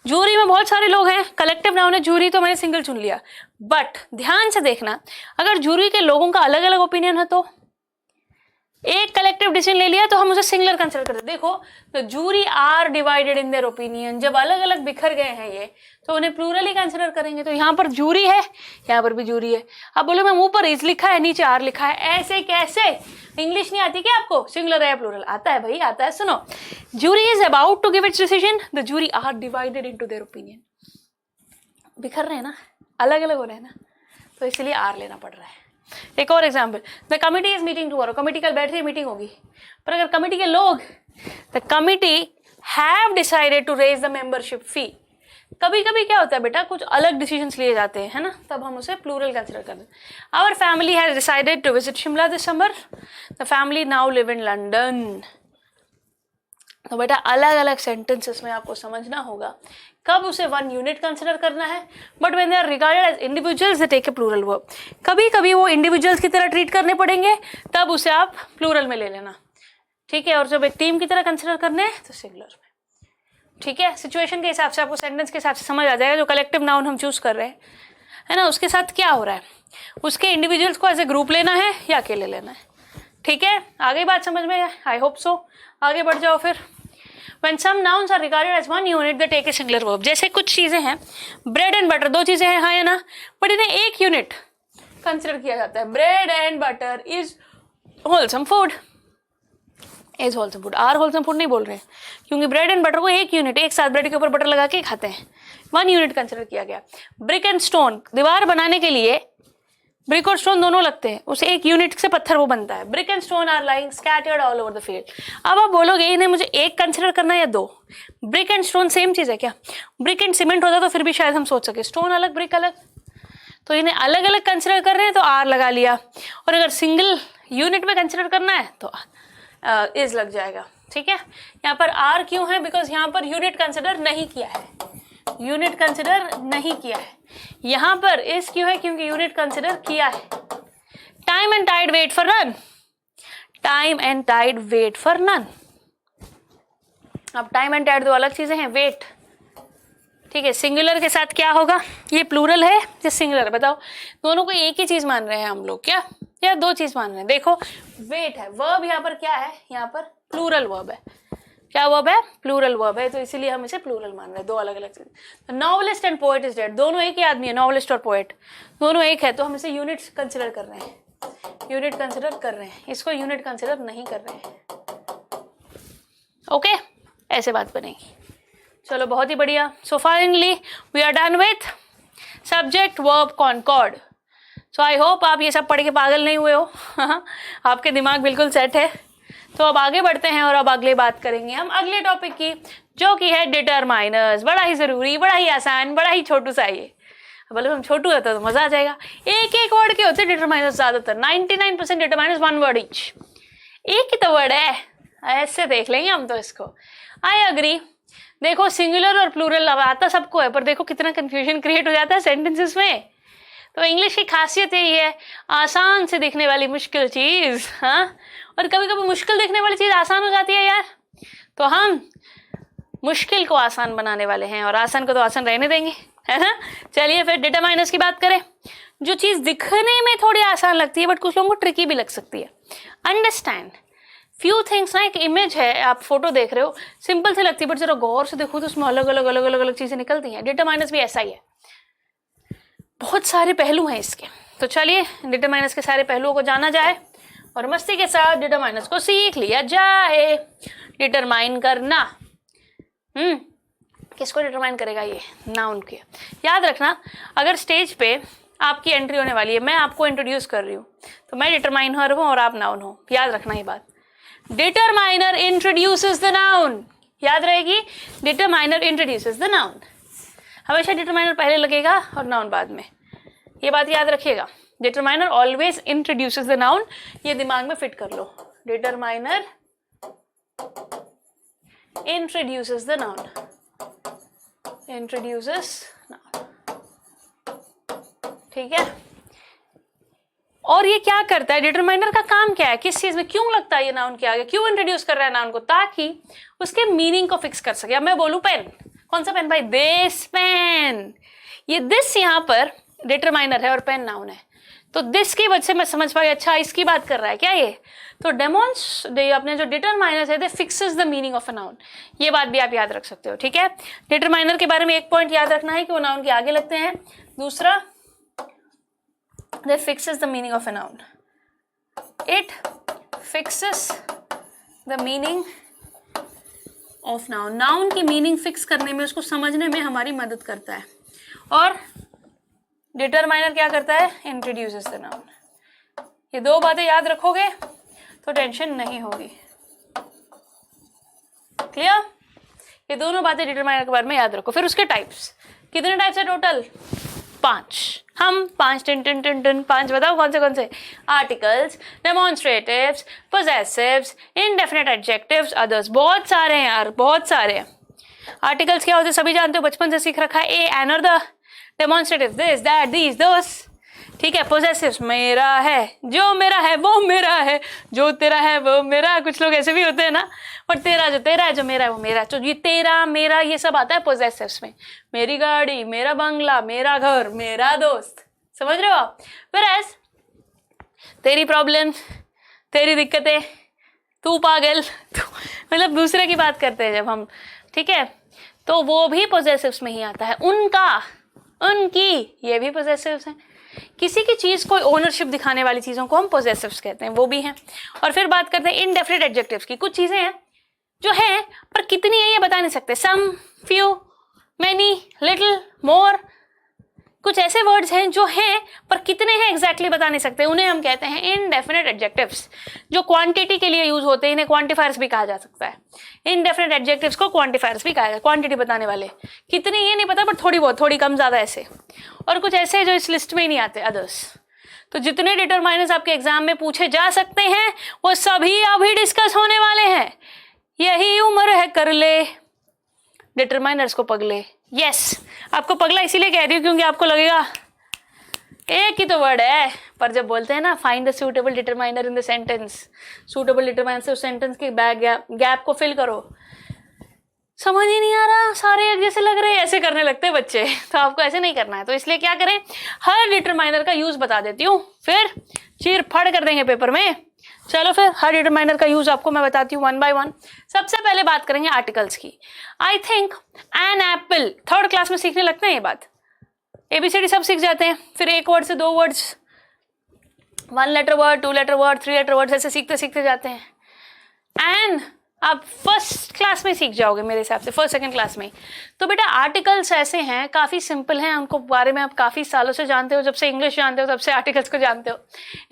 जूरी में बहुत सारे लोग हैं, कलेक्टिव नाउन है जूरी, तो मैंने सिंगल चुन लिया। बट ध्यान से देखना, अगर जूरी के लोगों का अलग अलग ओपिनियन है तो एक कलेक्टिव डिसीजन ले लिया तो हम उसे सिंगुलर कंसिडर करते हैं। देखो the jury are divided in their opinion, जब अलग अलग बिखर गए हैं ये तो उन्हें प्लूरल ही कंसिडर करेंगे। तो यहाँ पर जूरी है, यहाँ पर भी जूरी है। अब बोलो मैम ऊपर इज लिखा है नीचे आर लिखा है, ऐसे कैसे? इंग्लिश नहीं आती क्या आपको? सिंगुलर है प्लूरल? आता है भाई, आता है। सुनो, jury is about to give its decision, the jury are divided into their opinion. बिखर रहे हैं ना, अलग अलग हो रहे हैं ना, तो इसलिए आर लेना पड़ रहा है। एक और example, the committee is meeting tomorrow. Committee कल बैठ रही है, मीटिंग होगी, पर अगर कमिटी के लोग, the committee have decided to raise the membership fee. कभी कभी क्या होता है बेटा, कुछ अलग डिसीजंस लिए जाते हैं, है ना, तब हम उसे प्लूरल कंसिडर करते हैं। Our family has decided to visit Shimla this summer, the family now live in London. तो बेटा अलग अलग सेंटेंसेस में आपको समझना होगा कब उसे वन यूनिट कंसिडर करना है, but when they are regarded as individuals they take a plural verb. कभी कभी वो इंडिविजुअल्स की तरह ट्रीट करने पड़ेंगे, तब उसे आप प्लूरल में ले लेना, ठीक है। और जब एक टीम की तरह कंसिडर करने हैं तो सिंगुलर में, ठीक है। सिचुएशन के हिसाब से आपको सेंटेंस के हिसाब से समझ आ जाएगा। जो कलेक्टिव नाउन हम चूज कर रहे हैं, है ना, उसके साथ क्या हो रहा है, उसके इंडिविजुअल्स को एज ए ग्रुप लेना है या अकेले लेना है, ठीक है। आगे बात समझ में? I hope so. आगे बढ़ जाओ फिर। When some nouns are regarded as one unit, they take a singular verb. जैसे कुछ चीजें हैं, ब्रेड एंड बटर, दो चीजें हैं, हाँ या ना, बट इन्हें एक यूनिट कंसिडर किया जाता है। Bread and butter is wholesome food, is wholesome food. Are wholesome food नहीं बोल रहे हैं, क्योंकि ब्रेड एंड बटर को एक यूनिट, एक साथ ब्रेड के ऊपर बटर लगा के खाते हैं, वन यूनिट कंसिडर किया गया। ब्रिक एंड स्टोन, दीवार बनाने के लिए ब्रिक और स्टोन दोनों लगते हैं, उसे एक यूनिट से पत्थर वो बनता है। Brick and stone are lying scattered all over the field. अब आप बोलोगे इन्हें मुझे एक कंसिडर करना है या दो? ब्रिक एंड स्टोन सेम चीज है क्या? ब्रिक एंड सीमेंट होता तो फिर भी शायद हम सोच सके, स्टोन अलग ब्रिक अलग, तो इन्हें अलग अलग कंसिडर कर रहे हैं तो आर लगा लिया। और अगर सिंगल यूनिट में कंसिडर करना है तो इज लग जाएगा, ठीक है। यहाँ पर आर क्यों है? बिकॉज यहाँ पर यूनिट कंसिडर नहीं किया है, यूनिट कंसिडर नहीं किया है। यहां पर इस क्यों है? क्योंकि यूनिट कंसिडर किया है। Time and tide wait for none, time and tide wait for none. अब टाइम एंड टाइड दो अलग चीजें हैं, वेट, ठीक है। सिंगुलर के साथ क्या होगा? ये प्लूरल है, ये सिंगुलर है, बताओ दोनों को एक ही चीज मान रहे हैं हम लोग क्या, या दो चीज मान रहे हैं? देखो वेट है, वर्ब यहाँ पर क्या है? यहाँ पर प्लूरल वर्ब है। क्या वर्ब है? प्लूरल वर्ब है, तो इसीलिए हम इसे प्लूरल मान रहे हैं, दो अलग अलग चीज। Novelist and poet is dead, दोनों एक ही आदमी है, नॉवलिस्ट और पोएट दोनों एक है, तो हम इसे यूनिट कंसिडर कर रहे हैं, यूनिट कंसिडर कर रहे हैं, इसको यूनिट कंसिडर नहीं कर रहे हैं, ओके। ऐसे बात बनेगी। चलो बहुत ही बढ़िया। So finally we are done with subject verb concord. So I hope आप ये सब पढ़ के पागल नहीं हुए हो आपके दिमाग बिल्कुल सेट है। तो अब आगे बढ़ते हैं और अब अगले बात करेंगे हम अगले टॉपिक की, जो कि है डिटरमाइनर्स। बड़ा ही जरूरी, बड़ा ही आसान, बड़ा ही छोटू सा ये। बोले हम छोटू रहता तो मजा आ जाएगा। एक एक वर्ड के होते हैं डिटरमाइनर्स ज्यादातर, 99% डिटरमाइनर्स 1 वर्ड ईच। एक ही तो वर्ड है, ऐसे देख लेंगे हम तो इसको। I agree. देखो सिंगुलर और प्लूरल अब आता सबको है, पर देखो कितना कंफ्यूजन क्रिएट हो जाता है सेंटेंसेस में। तो इंग्लिश की खासियत यही है, आसान से दिखने वाली मुश्किल चीज, हाँ, और कभी कभी मुश्किल दिखने वाली चीज आसान हो जाती है यार। तो हम मुश्किल को आसान बनाने वाले हैं और आसान को तो आसान रहने देंगे, है ना। चलिए फिर डिटरमाइनर्स की बात करें। जो चीज दिखने में थोड़ी आसान लगती है बट कुछ लोगों को ट्रिकी भी लग सकती है। अंडरस्टैंड फ्यू थिंग्स ना, एक इमेज है, आप फोटो देख रहे हो, सिंपल से लगती है बट जरा गौर से देखो तो उसमें अलग अलग अलग अलग अलग चीजें निकलती हैं। डिटरमाइनर्स भी ऐसा ही है, बहुत सारे पहलू हैं इसके। तो चलिए डिटरमाइनर्स के सारे पहलुओं को जाना जाए और मस्ती के साथ डिटरमाइनर्स को सीख लिया जाए। डिटरमाइन करना, किसको डिटरमाइन करेगा? ये नाउन के। याद रखना, अगर स्टेज पे आपकी एंट्री होने वाली है, मैं आपको इंट्रोड्यूस कर रही हूँ, तो मैं डिटरमाइनर हूँ और आप नाउन हो। याद रखना ये बात, डिटरमाइनर इंट्रोड्यूसेस द नाउन। याद रहेगी, डिटरमाइनर इंट्रोड्यूसेस द नाउन। हमेशा डिटरमाइनर पहले लगेगा और नाउन बाद में, ये बात याद रखिएगा। Determiner always introduces the noun, ये दिमाग में फिट कर लो। Determiner introduces the noun, introduces noun, ठीक है। और ये क्या करता है, डिटरमाइनर का काम क्या है, किस चीज में, क्यों लगता है ये नाउन के आगे, क्यों इंट्रोड्यूस कर रहा है नाउन को, ताकि उसके मीनिंग को फिक्स कर सके। अब मैं बोलूं पेन, कौन सा पेन भाई? This pen. ये दिस यहाँ पर डिटरमाइनर है और पेन नाउन है, तो दिस की वजह से मैं समझ पाई, अच्छा इसकी बात कर रहा है क्या ये। तो अपने जो डिटरमाइनर है, they fixes the meaning of a noun. ये बात भी आप याद रख सकते हो, ठीक है। डिटरमाइनर के बारे में एक पॉइंट याद रखना है कि वो नाउन के आगे लगते हैं। दूसरा, they fixes the meaning of a noun, it fixes the meaning of noun. Noun की मीनिंग फिक्स करने में, उसको समझने में हमारी मदद करता है। और डिटरमाइनर क्या करता है? Introduces the noun. ये दो बातें याद रखोगे तो टेंशन नहीं होगी। क्लियर? ये दोनों बातें डिटरमाइनर के बारे में याद रखो। फिर उसके टाइप्स, कितने टाइप्स है टोटल? 5। हम 5 5 बताओ कौन से? Articles, demonstratives, possessives, indefinite adjectives, others. बहुत सारे हैं यार, बहुत सारे हैं। आर्टिकल्स क्या होते हैं सभी जानते हो, बचपन से सीख रखा है, ए, एन और the. Demonstrative, this, that, these, those, ठीक है। पोजेसिव्स, मेरा है, जो मेरा है वो मेरा है, जो तेरा है वो मेरा। कुछ लोग ऐसे भी होते हैं ना, पर तेरा जो तेरा है, जो मेरा है वो मेरा। तो ये तेरा मेरा ये सब आता है पोजेसिव्स में। मेरी गाड़ी, मेरा बंगला, मेरा घर, मेरा दोस्त, समझ रहे हो आप। Whereas, तेरी प्रॉब्लम, तेरी दिक्कतें, तू पागल, मतलब दूसरे की बात करते हैं जब हम, ठीक है, तो वो भी पोजेसिव्स में ही आता है। उनका, उनकी, ये भी पोजेसिव्स हैं। किसी की चीज को ओनरशिप दिखाने वाली चीजों को हम पोजेसिव्स कहते हैं, वो भी हैं। और फिर बात करते हैं इनडेफिनिट एडजेक्टिव्स की। कुछ चीजें हैं जो है पर कितनी है ये बता नहीं सकते। सम, फ्यू, मैनी, लिटिल, मोर। कुछ ऐसे वर्ड्स हैं जो हैं पर कितने हैं एग्जैक्टली बता नहीं सकते, उन्हें हम कहते हैं इनडेफिनिट एडजेक्टिव्स। जो क्वांटिटी के लिए यूज होते हैं, इन्हें क्वांटिफायर्स भी कहा जा सकता है। इनडेफिनिट एडजेक्टिव्स को क्वांटिफायर्स भी कहा जाता है, क्वांटिटी बताने वाले। कितनी ये नहीं पता, पर थोड़ी बहुत, थोड़ी कम ज्यादा ऐसे। और कुछ ऐसे जो इस लिस्ट में ही नहीं आते, अदर्स। तो जितने डिटरमाइनर्स आपके एग्जाम में पूछे जा सकते हैं वो सभी अभी डिस्कस होने वाले हैं। यही उम्र है कर ले डिटरमाइनर्स को पगले। यस, आपको पगला इसीलिए कह रही हूँ क्योंकि आपको लगेगा एक ही तो वर्ड है, पर जब बोलते हैं ना find the suitable determiner in the sentence, suitable determiner से उस सेंटेंस के गैप को फिल करो, समझ ही नहीं आ रहा, सारे एक जैसे लग रहे हैं, ऐसे करने लगते हैं बच्चे। तो आपको ऐसे नहीं करना है। तो इसलिए क्या करें, हर डिटरमाइनर का यूज बता देती हूँ, फिर चीर फाड़ कर देंगे पेपर में। चलो फिर हर डिटरमाइनर का यूज आपको मैं बताती हूँ 1 by 1। सबसे पहले बात करेंगे आर्टिकल्स की। I think an apple 3rd class में सीखने लगते हैं ये बात। ABCD सब सीख जाते हैं, फिर 1 वर्ड से 2 words, 1 letter word, 2 letter word, 3 letter word, ऐसे सीखते सीखते जाते हैं। एंड आप 1st क्लास में सीख जाओगे मेरे हिसाब से, 1st 2nd क्लास में। तो बेटा आर्टिकल्स ऐसे हैं, काफ़ी सिंपल हैं, उनको बारे में आप काफ़ी सालों से जानते हो, जब से इंग्लिश जानते हो तब से आर्टिकल्स को जानते हो।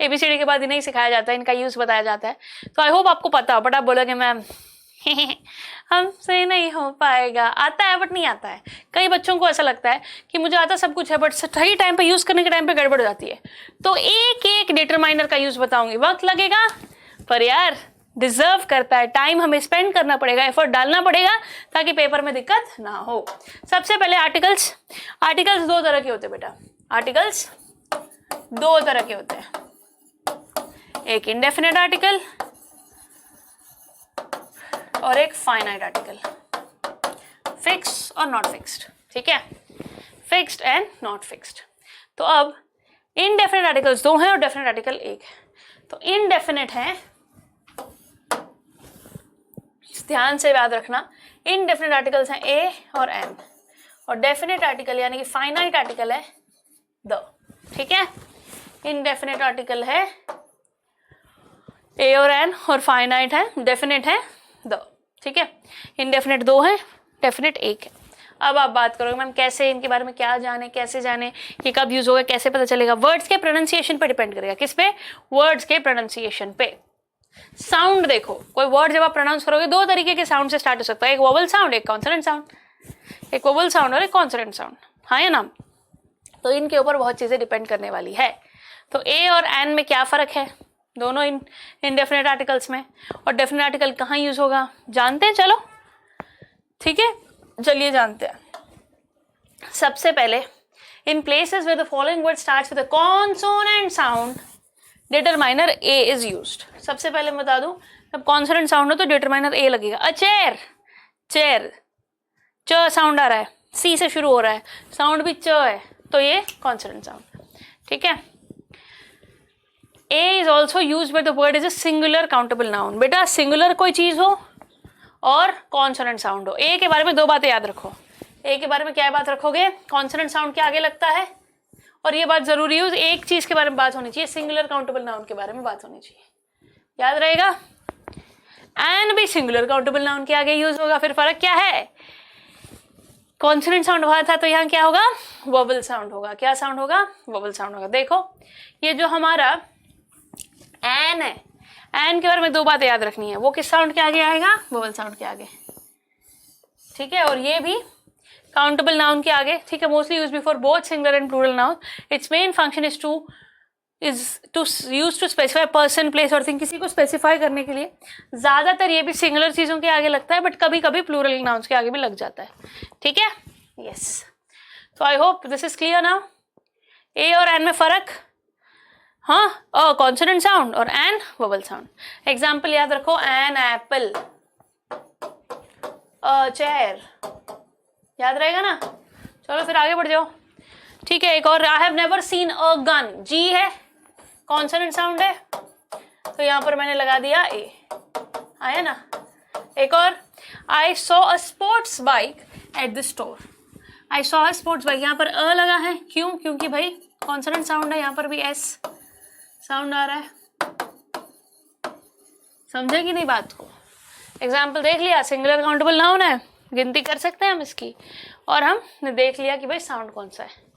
ABCD के बाद इन्हें सिखाया जाता है, इनका यूज़ बताया जाता है। तो आई होप आपको पता हो, बट आप बोलोगे मैम हमसे नहीं हो पाएगा, आता है बट नहीं आता है। कई बच्चों को ऐसा लगता है कि मुझे आता सब कुछ है बट सही टाइम पे यूज करने के टाइम पे गड़बड़ हो जाती है। तो एक एक डिटरमाइनर का यूज बताऊंगी, वक्त लगेगा पर यार डिजर्व करता है, टाइम हमें स्पेंड करना पड़ेगा, एफर्ट डालना पड़ेगा ताकि पेपर में दिक्कत ना हो। सबसे पहले आर्टिकल्स। आर्टिकल्स दो तरह के होते हैं बेटा, आर्टिकल्स दो तरह के होते हैं, एक इंडेफिनेट आर्टिकल और एक फाइनाइट आर्टिकल, फिक्स और नॉट फिक्स्ड। ठीक है, फिक्स्ड एंड नॉट फिक्स्ड। तो अब इनडेफिनेट आर्टिकल्स दो हैं और डेफिनेट आर्टिकल एक है। तो इनडेफिनेट है, ध्यान से याद रखना, इनडेफिनेट आर्टिकल्स हैं ए और एन, और डेफिनेट आर्टिकल यानी कि फाइनाइट आर्टिकल है द। ठीक है, इनडेफिनेट आर्टिकल है ए और एन और फाइनाइट है, डेफिनेट है द। ठीक है, इनडेफिनेट दो है, डेफिनेट एक है। अब आप बात करोगे मैम कैसे, इनके बारे में क्या जाने, कैसे जाने, ये कब यूज होगा, कैसे पता चलेगा? वर्ड्स के प्रोनाउंसिएशन पे डिपेंड करेगा। किस पे? वर्ड्स के प्रोनाउंसिएशन पे। साउंड देखो, कोई वर्ड जब आप प्रोनाउंस करोगे दो तरीके के साउंड से स्टार्ट हो सकता है, एक वोवल साउंड, एक कॉन्सोनेंट साउंड। एक वोवल साउंड और एक कॉन्सोनेंट साउंड, हाँ या ना? तो इनके ऊपर बहुत चीजें डिपेंड करने वाली है। तो ए और एन में क्या फर्क है दोनों इनडेफिनेट आर्टिकल्स में, और डेफिनेट आर्टिकल कहाँ यूज होगा जानते हैं? चलो ठीक है, चलिए जानते हैं। सबसे पहले, in places where the following word starts with a consonant sound determiner a is used. सबसे पहले मैं बता दूं, जब कॉन्सोनेंट साउंड हो तो डिटरमाइनर ए लगेगा। अ चेयर, चेयर, च साउंड आ रहा है, सी से शुरू हो रहा है, साउंड भी च है, तो ये कॉन्सोनेंट साउंड। ठीक है, A is also use by the word is a singular countable noun. बेटा सिंगुलर कोई चीज हो और कॉन्सोनेंट साउंड हो। ए के बारे में दो बातें याद रखो। ए के बारे में क्या बात रखोगे? कॉन्सोनेंट साउंड के आगे लगता है, और ये बात जरूरी है, एक चीज के बारे में बात होनी चाहिए, सिंगुलर काउंटेबल नाउन के बारे में बात होनी चाहिए, याद रहेगा। एन भी सिंगुलर काउंटेबल नाउन के आगे यूज होगा। फिर फर्क क्या है? कॉन्सोनेंट साउंड वहां था तो यहाँ क्या होगा? वोवल साउंड होगा। क्या साउंड होगा? वोवल साउंड होगा। देखो ये जो हमारा एन है, एन के बारे में दो बातें याद रखनी है, वो किस साउंड के आगे आएगा? वोवल साउंड के आगे। ठीक है, और ये भी काउंटेबल नाउन के आगे। ठीक है, mostly use before both singular and plural noun. Its main function is to use to specify person, place और थिंग, किसी को स्पेसिफाई करने के लिए। ज्यादातर ये भी सिंगुलर चीजों के आगे लगता है, बट कभी कभी प्लूरल नाउन्स के आगे भी लग जाता है। ठीक है, yes. So I hope this is clear now. A और एन में फर्क, हाँ, अ कॉन्सोनेंट साउंड और एन वोवल साउंड। एग्जाम्पल याद रखो, एन एप्पल, अ चेयर, याद रहेगा ना? चलो फिर आगे बढ़ जाओ। ठीक है, एक और, I have never seen a gun, G है, कॉन्सोनेंट साउंड है, तो यहां पर मैंने लगा दिया ए, आया ना? एक और, I saw a sports bike at the store. I saw a sports bike, यहाँ पर अ लगा है, क्यों? क्योंकि भाई कॉन्सोनेंट साउंड है, यहाँ पर भी एस साउंड आ रहा है। समझे कि नहीं बात को? एग्जाम्पल देख लिया, सिंगुलर काउंटेबल नाउन है, गिनती कर सकते हैं हम इसकी, और हमने देख लिया कि भाई साउंड कौन सा है।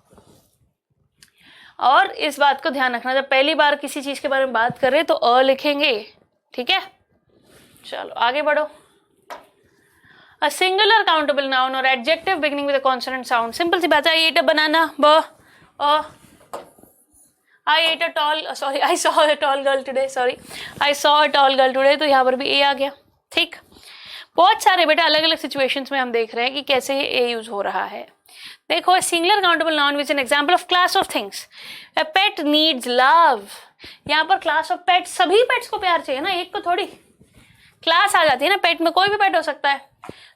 और इस बात को ध्यान रखना, जब पहली बार किसी चीज के बारे में बात कर रहे हैं तो अ लिखेंगे। ठीक है, चलो आगे बढ़ो। अ सिंगुलर काउंटेबल नाउन और adjective beginning with a consonant sound. Simple सी बात है, आई एट अ बनाना, ब, अ, I ate a tall, sorry, I saw a tall girl today, sorry, I saw a tall girl today, तो यहाँ पर भी ए आ गया। ठीक, बहुत सारे बेटा अलग अलग सिचुएशंस में हम देख रहे हैं कि कैसे ये ए यूज हो रहा है। देखो, singular countable noun which an example of class of things. A pet needs love, यहाँ पर क्लास ऑफ पेट, सभी पेट्स को प्यार चाहिए ना, एक को थोड़ी। क्लास आ जाती है ना, पेट में कोई भी पेट हो सकता है।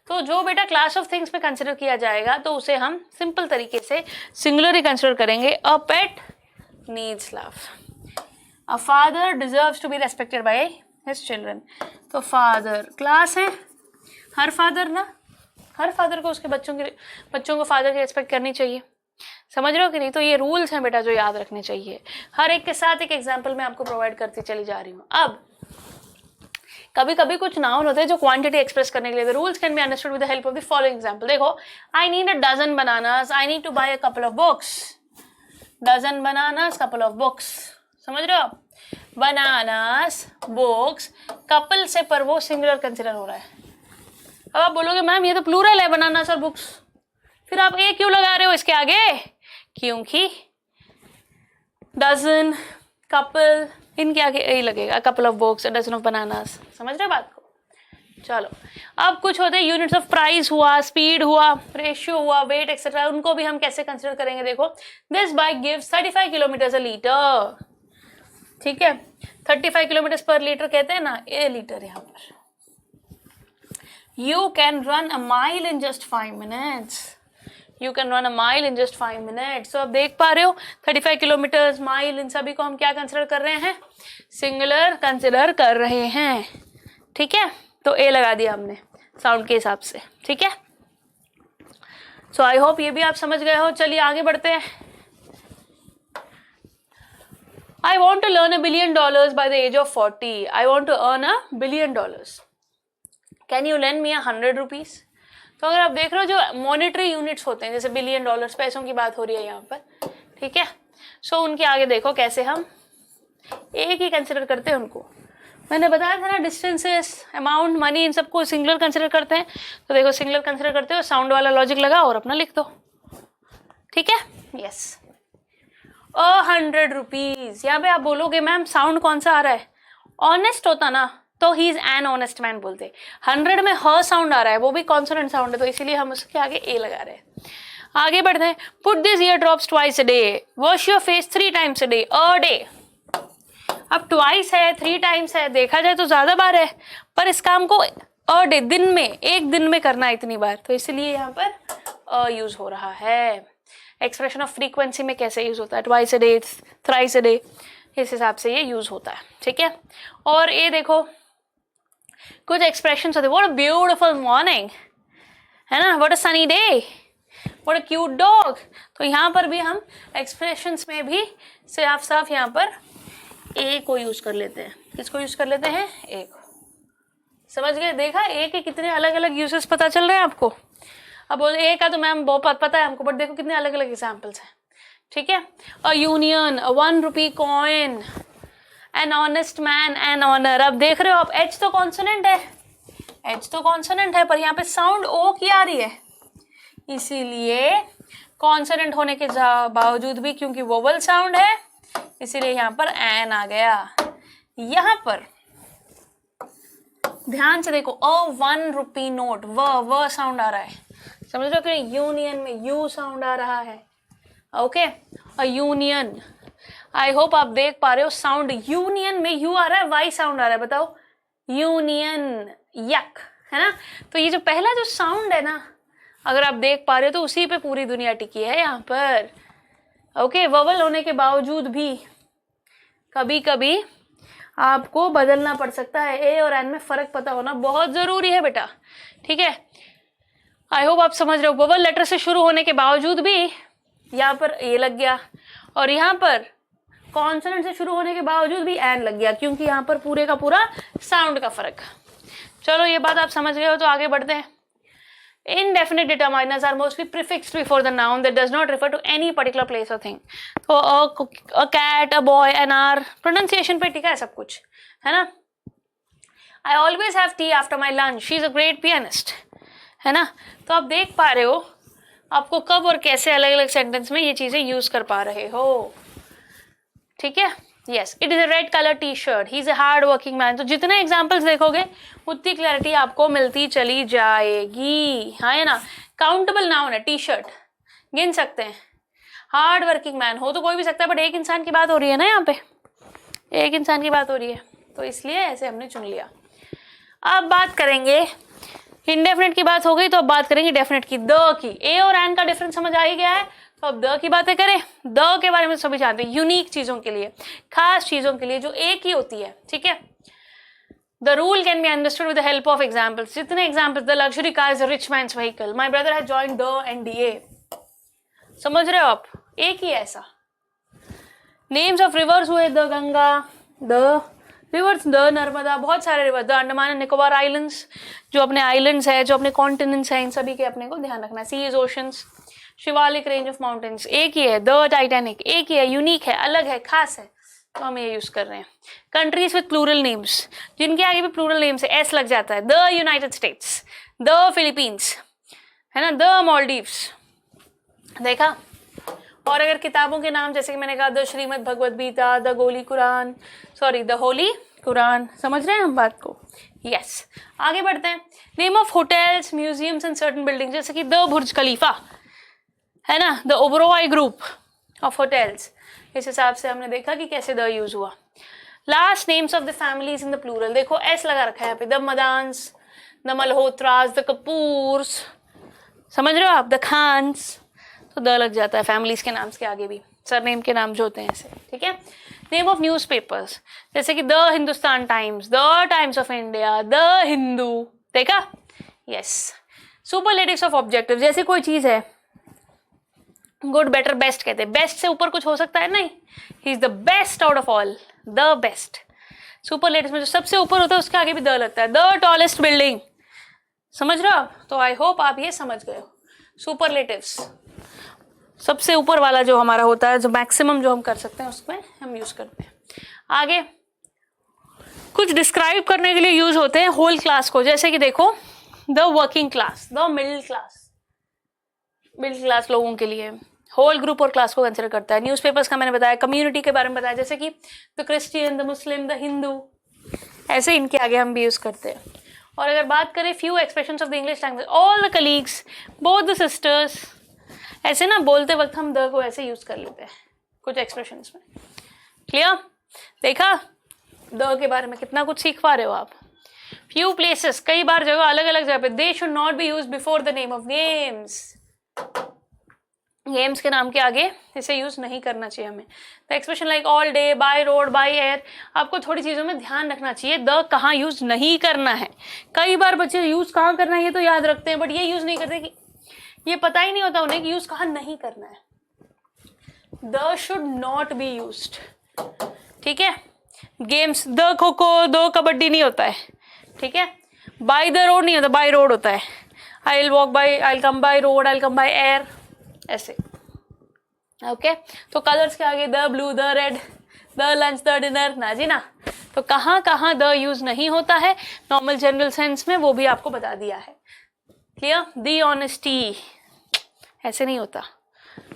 तो जो बेटा क्लास ऑफ थिंग्स में कंसिडर किया जाएगा तो उसे हम सिंपल तरीके से सिंगुलर ही कंसिडर करेंगे। अ पेट needs love. A father deserves to be respected by his children. तो father क्लास है, हर father ना, हर father को उसके बच्चों को father की respect करनी चाहिए। समझ रहे हो कि नहीं? तो ये रूल्स हैं बेटा जो याद रखने चाहिए। हर एक के साथ एक एग्जाम्पल मैं आपको प्रोवाइड करती चली जा रही हूँ। अब कभी कभी कुछ नाउन होते हैं जो क्वांटिटी एक्सप्रेस करने के लिए, rules can be understood with the help of the following example. देखो, I need a dozen bananas, I need to buy a couple of books. Dozen bananas, couple of books, समझ रहे हो आप? Bananas, books, couple से पर वो singular consider हो रहा है। अब आप बोलोगे मैम ये तो प्लूरल है बनानास और बुक्स, फिर आप ए क्यों लगा रहे हो इसके आगे? क्योंकि डजन, कपल, इनके आगे ए लगेगा, couple of books, dozen of bananas. समझ रहे बात को? चलो अब कुछ होते हैं यूनिट्स ऑफ प्राइस हुआ, स्पीड हुआ, रेशियो हुआ, वेट एक्सेट्रा, उनको भी हम कैसे कंसिडर करेंगे? देखो, this bike gives 35 kilometre a litre, ठीक है, 35 किलोमीटर पर लीटर कहते हैं ना, ए लीटर यहाँ पर। You can run a mile in just 5 minutes. You can run a mile in just 5 minutes. So अब देख पा रहे हो 35 किलोमीटर, माइल, इन सभी को हम क्या कंसिडर कर रहे हैं? सिंगुलर कंसिडर कर रहे हैं, ठीक है। तो ए लगा दिया हमने साउंड के हिसाब से, ठीक है। सो आई होप ये भी आप समझ गए हो। चलिए आगे बढ़ते हैं। I want to learn $1 billion by the age of 40. I want to earn $1 billion. Can you lend me $100? तो अगर आप देख रहे हो जो मॉनेटरी यूनिट्स होते हैं, जैसे $1 बिलियन, पैसों की बात हो रही है यहाँ पर, ठीक है। सो उनके आगे देखो कैसे हम एक ही कंसिडर करते हैं उनको। मैंने बताया था ना, डिस्टेंसेस, अमाउंट, मनी, इन सबको सिंगुलर कंसिडर करते हैं। तो देखो सिंगुलर कंसिडर करते हो, साउंड वाला लॉजिक लगा और अपना लिख दो, ठीक है। यस, $100। यहाँ पे आप बोलोगे मैम साउंड कौन सा आ रहा है? ऑनेस्ट होता ना तो he is an honest man बोलते। 100 में ह साउंड आ रहा है, वो भी कॉन्सोनेंट साउंड है, तो इसीलिए हम उसके आगे ए लगा रहे हैं। आगे बढ़ते हैं। Put this ear drops twice a day, wash your face 3 times a day, a day. अब ट्वाइस है, 3 times है, देखा जाए तो ज्यादा बार है, पर इस काम को अ डे, दिन में, एक दिन में करना है इतनी बार, तो इसलिए यहाँ पर अ यूज हो रहा है। एक्सप्रेशन ऑफ फ्रीक्वेंसी में कैसे यूज होता है? Twice a day, thrice a day, इस हिसाब से ये यूज होता है, ठीक है। और ये देखो कुछ एक्सप्रेशन होते हैं, व्हाट अ ब्यूटीफुल मॉर्निंग, है ना, what a sunny day, what a cute dog. तो यहाँ पर भी हम एक्सप्रेशंस में भी साफ साफ यहाँ पर ए को यूज कर लेते हैं। किसको यूज कर लेते हैं? ए को। समझ गए? देखा ए के कितने अलग अलग यूजेस पता चल रहे हैं आपको। अब बोले ए का तो मैम बहुत पता है हमको, बट देखो कितने अलग अलग एग्जाम्पल्स हैं, ठीक है। A union, a ₹1 coin, an honest man, an honour. अब देख रहे हो आप, एच तो कॉन्सोनेंट है, एच तो कॉन्सोनेंट है, पर यहाँ पे साउंड ओ की आ रही है, इसीलिए कॉन्सोनेंट होने के बावजूद भी, क्योंकि वोवल साउंड है, इसीलिए यहाँ पर एन आ गया। यहाँ पर ध्यान से देखो, ₹1 नोट, व साउंड आ रहा है, समझ रहे हो कि यूनियन में यू साउंड आ रहा है, okay. A union, I hope आप देख पा रहे हो, साउंड यूनियन में यू आ रहा है, वाई साउंड आ रहा है, बताओ, यूनियन, यक, है ना। तो ये जो पहला जो साउंड है ना, अगर आप देख पा रहे हो तो उसी पे पूरी दुनिया टिकी है यहाँ पर, ओके। ववल होने के बावजूद भी कभी कभी आपको बदलना पड़ सकता है, ए और एन में फर्क पता होना बहुत जरूरी है बेटा, ठीक है। आई होप आप समझ रहे हो। ववल लेटर से शुरू होने के बावजूद भी यहाँ पर ए लग गया, और यहाँ पर कॉन्सोनेंट से शुरू होने के बावजूद भी एन लग गया, क्योंकि यहाँ पर पूरे का पूरा साउंड का फर्क। चलो ये बात आप समझ गए हो, तो आगे बढ़ते हैं। Indefinite determiners are mostly prefixed before the noun that does not refer to any particular place or thing. तो a cat, a boy, an hour, pronunciation पे टिका है सब कुछ, है ना। I always have tea after my lunch. She is a great pianist, है ना। तो आप देख पा रहे हो आपको कब और कैसे अलग अलग सेंटेंस में ये चीजें यूज कर पा रहे हो, ठीक है। Yes, it is a red colour T shirt, he is a hard working man. तो जितने एग्जाम्पल्स देखोगे उतनी क्लैरिटी आपको मिलती चली जाएगी, हाँ है ना। काउंटेबल नाउन है टी शर्ट, गिन सकते हैं। हार्ड वर्किंग मैन हो तो कोई भी सकता है, बट एक इंसान की बात हो रही है ना, यहाँ पे एक इंसान की बात हो रही है, तो इसलिए ऐसे हमने चुन लिया। अब बात करेंगे, इंडेफिनिट की बात हो गई, तो अब बात करेंगे डेफिनेट की, द की। ए और एन का डिफरेंस समझ आ ही गया है, तो अब द की बातें करें। द के बारे में सभी जानते हैं, यूनिक चीजों के लिए, खास चीजों के लिए जो एक ही होती है, ठीक है। The rule can be understood with the help of examples. जितने examples, the luxury car is a rich man's vehicle, my brother has joined the NDA. समझ रहे हो आप, एक ही ऐसा। नेम्स ऑफ रिवर्स हुए, the Ganga, the rivers, the Narmada, बहुत सारे river, the Andaman and Nicobar islands, जो अपने आइलैंड्स है, जो अपने कॉन्टिनेंट्स हैं, इन सभी के अपने को ध्यान रखना है। Seas, oceans, Shivalik range of mountains, एक ही है। द टाइटैनिक, एक ही है, यूनिक है, अलग है, खास है, तो हम ये यूज कर रहे हैं। कंट्रीज विद प्लूरल नेम्स, जिनके आगे भी प्लूरल नेम्स है, एस लग जाता है। The United states, the Philippines, है ना, द मालदीव्स, देखा। और अगर किताबों के नाम जैसे कि मैंने कहा द श्रीमद् भगवद गीता, द गोली कुरान, सॉरी द होली कुरान, समझ रहे हैं हम बात को? यस। आगे बढ़ते हैं। Name of hotels, museums and certain building, जैसे कि द बुर्ज खलीफा, है ना, the Oberoi group of hotels. इस हिसाब से हमने देखा कि कैसे द यूज हुआ। Last names of the families in the plural, देखो एस लगा रखा है यहाँ पे, the Madans, the Malhotras, the Kapoors, समझ रहे हो आप, द खान्स, तो द लग जाता है फैमिलीज के नाम के आगे भी, सरनेम के नाम जो होते हैं ऐसे, ठीक है। नेम ऑफ न्यूज़पेपर्स, जैसे कि the Hindustan times, the times of India, the Hindu, देखा। यस। सुपरलेटिव्स ऑफ ऑब्जेक्टिव, जैसे कोई चीज है, गुड, बेटर, बेस्ट कहते हैं, बेस्ट से ऊपर कुछ हो सकता है? नहीं, he is the best out of all, the best. Superlatives में जो सबसे ऊपर होता है उसके आगे भी द लगता है। द टॉलेस्ट बिल्डिंग, समझ रहे हो आप? तो आई होप आप ये समझ गए हो। सुपरलेटिव्स सबसे ऊपर वाला जो हमारा होता है, जो मैक्सिमम जो हम कर सकते हैं उसमें हम यूज करते हैं। आगे कुछ डिस्क्राइब करने के लिए यूज होते हैं होल क्लास को, जैसे कि देखो the working class, the middle class, middle class लोगों के लिए होल ग्रुप और क्लास को कंसिडर करता है। न्यूज़पेपर्स का मैंने बताया, कम्युनिटी के बारे में बताया, जैसे कि the Christian, the Muslim, the Hindu, ऐसे इनके आगे हम भी यूज करते हैं। और अगर बात करें few expressions of the English language, all the colleagues, both the sisters, ऐसे ना बोलते वक्त हम द को ऐसे यूज कर लेते हैं कुछ एक्सप्रेशंस में। क्लियर? देखा द के बारे में कितना कुछ सीख पा रहे हो आप। फ्यू प्लेसेस, कई बार जगह, अलग अलग जगह पे, they should not B use before the name of games, games के नाम के आगे इसे यूज नहीं करना चाहिए हमें। The expression like all day, by road, by air, आपको थोड़ी चीजों में ध्यान रखना चाहिए द कहाँ यूज नहीं करना है। कई बार बच्चे यूज कहाँ करना है ये तो याद रखते हैं, बट ये यूज नहीं करते, कि ये पता ही नहीं होता उन्हें कि यूज कहाँ नहीं करना है। The should not be used, ठीक है। Games, the kho kho, the kabaddi नहीं होता है, ठीक है। बाय द रोड नहीं होता, बाय रोड होता है। I will walk bye, I will come by road, I will come by air, ऐसे, ओके। तो कलर्स के आगे the blue, the red, the lunch, the dinner, ना जी ना। तो कहाँ कहाँ द यूज नहीं होता है नॉर्मल जनरल सेंस में, वो भी आपको बता दिया है। क्लियर? दी ऑनेस्टी, ऐसे नहीं होता,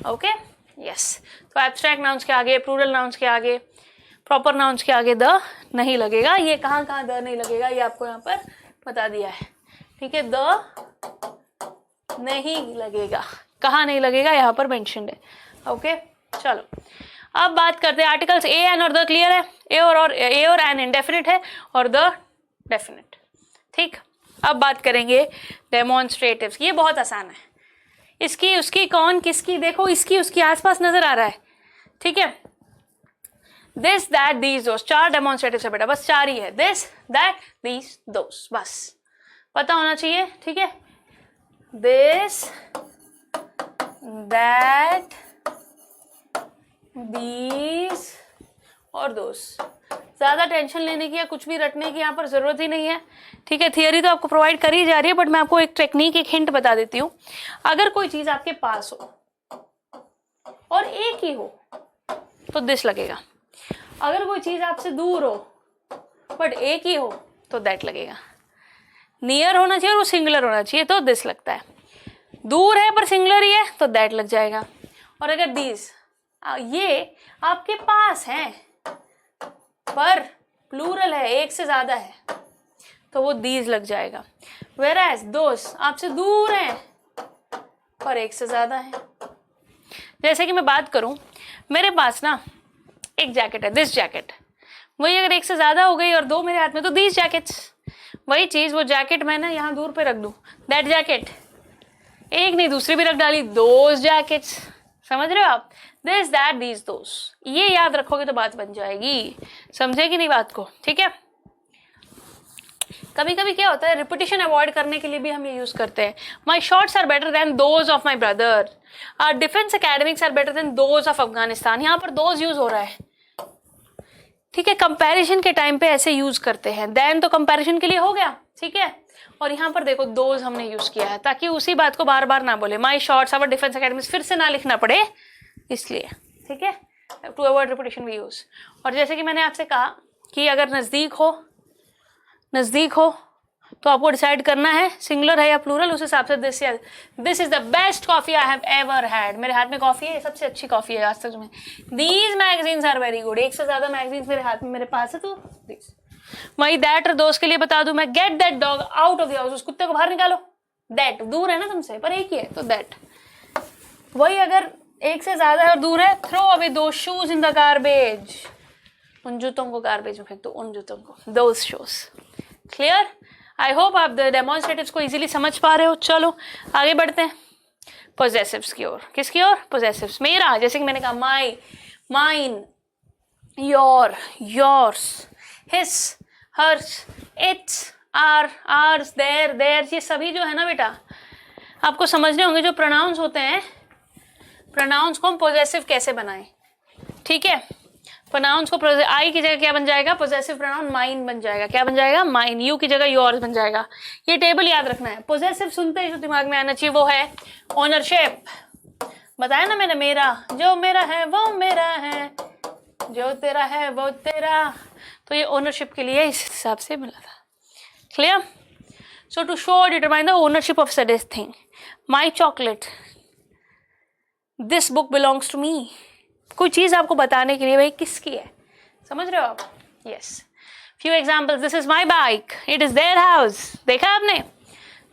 ओके। यस। तो एब्स्ट्रैक्ट नाउन्स के आगे, प्लूरल नाउन्स के आगे, प्रॉपर नाउन्स के आगे द नहीं लगेगा। ये कहाँ कहाँ द नहीं लगेगा ये आपको यहाँ पर बता दिया है, ठीक है। द नहीं लगेगा, कहाँ नहीं लगेगा यहाँ पर मेंशन्ड है, ओके। चलो अब बात करते हैं आर्टिकल्स ए एन और द। क्लियर है? ए और एन इंडेफिनिट है और द डेफिनिट, ठीक। अब बात करेंगे डेमोन्स्ट्रेटिव्स। ये बहुत आसान है, इसकी उसकी कौन किसकी, देखो इसकी उसकी आसपास नजर आ रहा है, ठीक है। दिस दैट दीज दोस, 4 डेमोन्स्ट्रेटिव्स है बेटा, बस 4 ही है। दिस दैट दीज दोस, बस पता होना चाहिए, ठीक है। दिस दैट दीज और दोस, ज्यादा टेंशन लेने की या कुछ भी रटने की यहाँ पर जरूरत ही नहीं है, ठीक है। थियरी तो आपको प्रोवाइड करी जा रही है, बट मैं आपको एक टेक्निक, एक हिंट बता देती हूँ। अगर कोई चीज आपके पास हो और एक ही हो तो दिस लगेगा। अगर कोई चीज आपसे दूर हो बट एक ही हो तो दैट लगेगा। नियर होना चाहिए और वो सिंगुलर होना चाहिए तो दिस लगता है। दूर है पर सिंगुलर ही है तो दैट लग जाएगा। और अगर दीज, ये आपके पास है पर प्लूरल है, एक से ज्यादा है, तो वो दीज लग जाएगा। वेराज दोस्त आपसे दूर हैं पर एक से ज्यादा है। जैसे कि मैं बात करूं, मेरे पास ना एक जैकेट है, दिस जैकेट, वही अगर एक से ज्यादा हो गई और 2 मेरे हाथ में तो दीज जैकेट्स। वही चीज, वो जैकेट मैं ना यहाँ दूर पे रख दूं, दैट जैकेट, एक नहीं दूसरी भी रख डाली, दोज जैकेट्स। समझ रहे हो आप? दिस दैट दीज दोस, ये याद रखोगे तो बात बन जाएगी। समझे कि नहीं बात को? ठीक है। कभी कभी क्या होता है, रिपीटिशन अवॉइड करने के लिए भी हम ये यूज करते हैं। My shorts are better than those of my brother, our defence academics are better than those of Afghanistan. यहाँ पर दोज यूज हो रहा है, ठीक है। कंपैरिजन के टाइम पे ऐसे यूज करते हैं। देन तो कंपैरिजन के लिए हो गया, ठीक है। और यहाँ पर देखो दोज हमने यूज किया है ताकि उसी बात को बार बार ना बोले, my shorts our defence academics फिर से ना लिखना पड़े, इसलिए, ठीक है। To avoid repetition we use. और जैसे कि मैंने आपसे कहा कि अगर नजदीक हो तो आपको डिसाइड करना है सिंगुलर है या प्लूरल, उस हिसाब से this is the best coffee I have ever had. मेरे हाथ में कॉफी है, सबसे अच्छी कॉफी है आज तक में। These magazines are very good. एक से ज्यादा मैगजीन्स मेरे हाथ में मेरे पास है, तो वही दैट और दोस्त के लिए बता दूं मैं, get that dog out of the house, उस कुत्ते को बाहर निकालो। दैट दूर है ना तुमसे, पर एक ही है, तो दैट। वही अगर एक से ज्यादा है और दूर है, थ्रो अवे दो शूज इन द गार्बेज, उन जूतों को गार्बेज में फेंक दो, उन जूतों को, those shoes. Clear? I hope आप डेमोन्स्ट्रेटिव्स को इजीली समझ पा रहे हो। चलो आगे बढ़ते हैं पोजेसिव्स की ओर। किसकी ओर? पोजेसिव्स। मेरा, जैसे कि मैंने कहा my, mine, your, yours, his, hers, its, our, ours, their, their, ये सभी जो है ना बेटा आपको समझने होंगे। जो प्रोनाउंस होते हैं, प्रोनाउंस को हम पोजेसिव कैसे बनाएं, ठीक है। प्रोनाउंस को आई की जगह क्या बन जाएगा? पोजेसिव प्रोनाउन माइन बन जाएगा। क्या बन जाएगा? माइन। यू की जगह योर्स बन जाएगा। ये टेबल याद रखना है। पोजेसिव सुनते ही जो दिमाग में आना चाहिए वो है ओनरशिप। बताया ना मैंने, मेरा, जो मेरा है वो मेरा है, जो तेरा है वो तेरा। तो ये ओनरशिप के लिए इस हिसाब से मिला था। Clear? So to show determine the ownership of sudden thing, my chocolate, this book belongs to me. कोई चीज आपको बताने के लिए भाई किसकी है, समझ रहे हो आप? Yes. Few examples, this is my bike, it is their house. देखा आपने?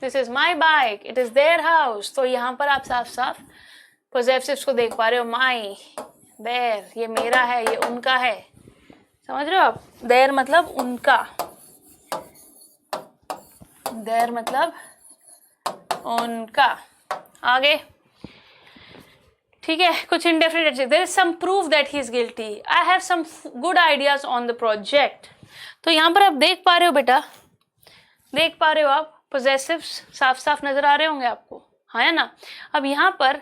This is my bike, it is their house. तो यहाँ पर आप साफ साफ पोजेसिव्स को देख पा रहे हो। माई, देयर, ये मेरा है, ये उनका है। समझ रहे हो आप? देयर मतलब उनका, देयर मतलब उनका। आगे ठीक है, कुछ indefinite adjective. There is some proof that he is guilty, I have some good ideas on the project. तो यहाँ पर आप देख पा रहे हो बेटा, देख पा रहे हो आप, पोजेसिव्स साफ साफ नजर आ रहे होंगे आपको, है ना। अब यहाँ पर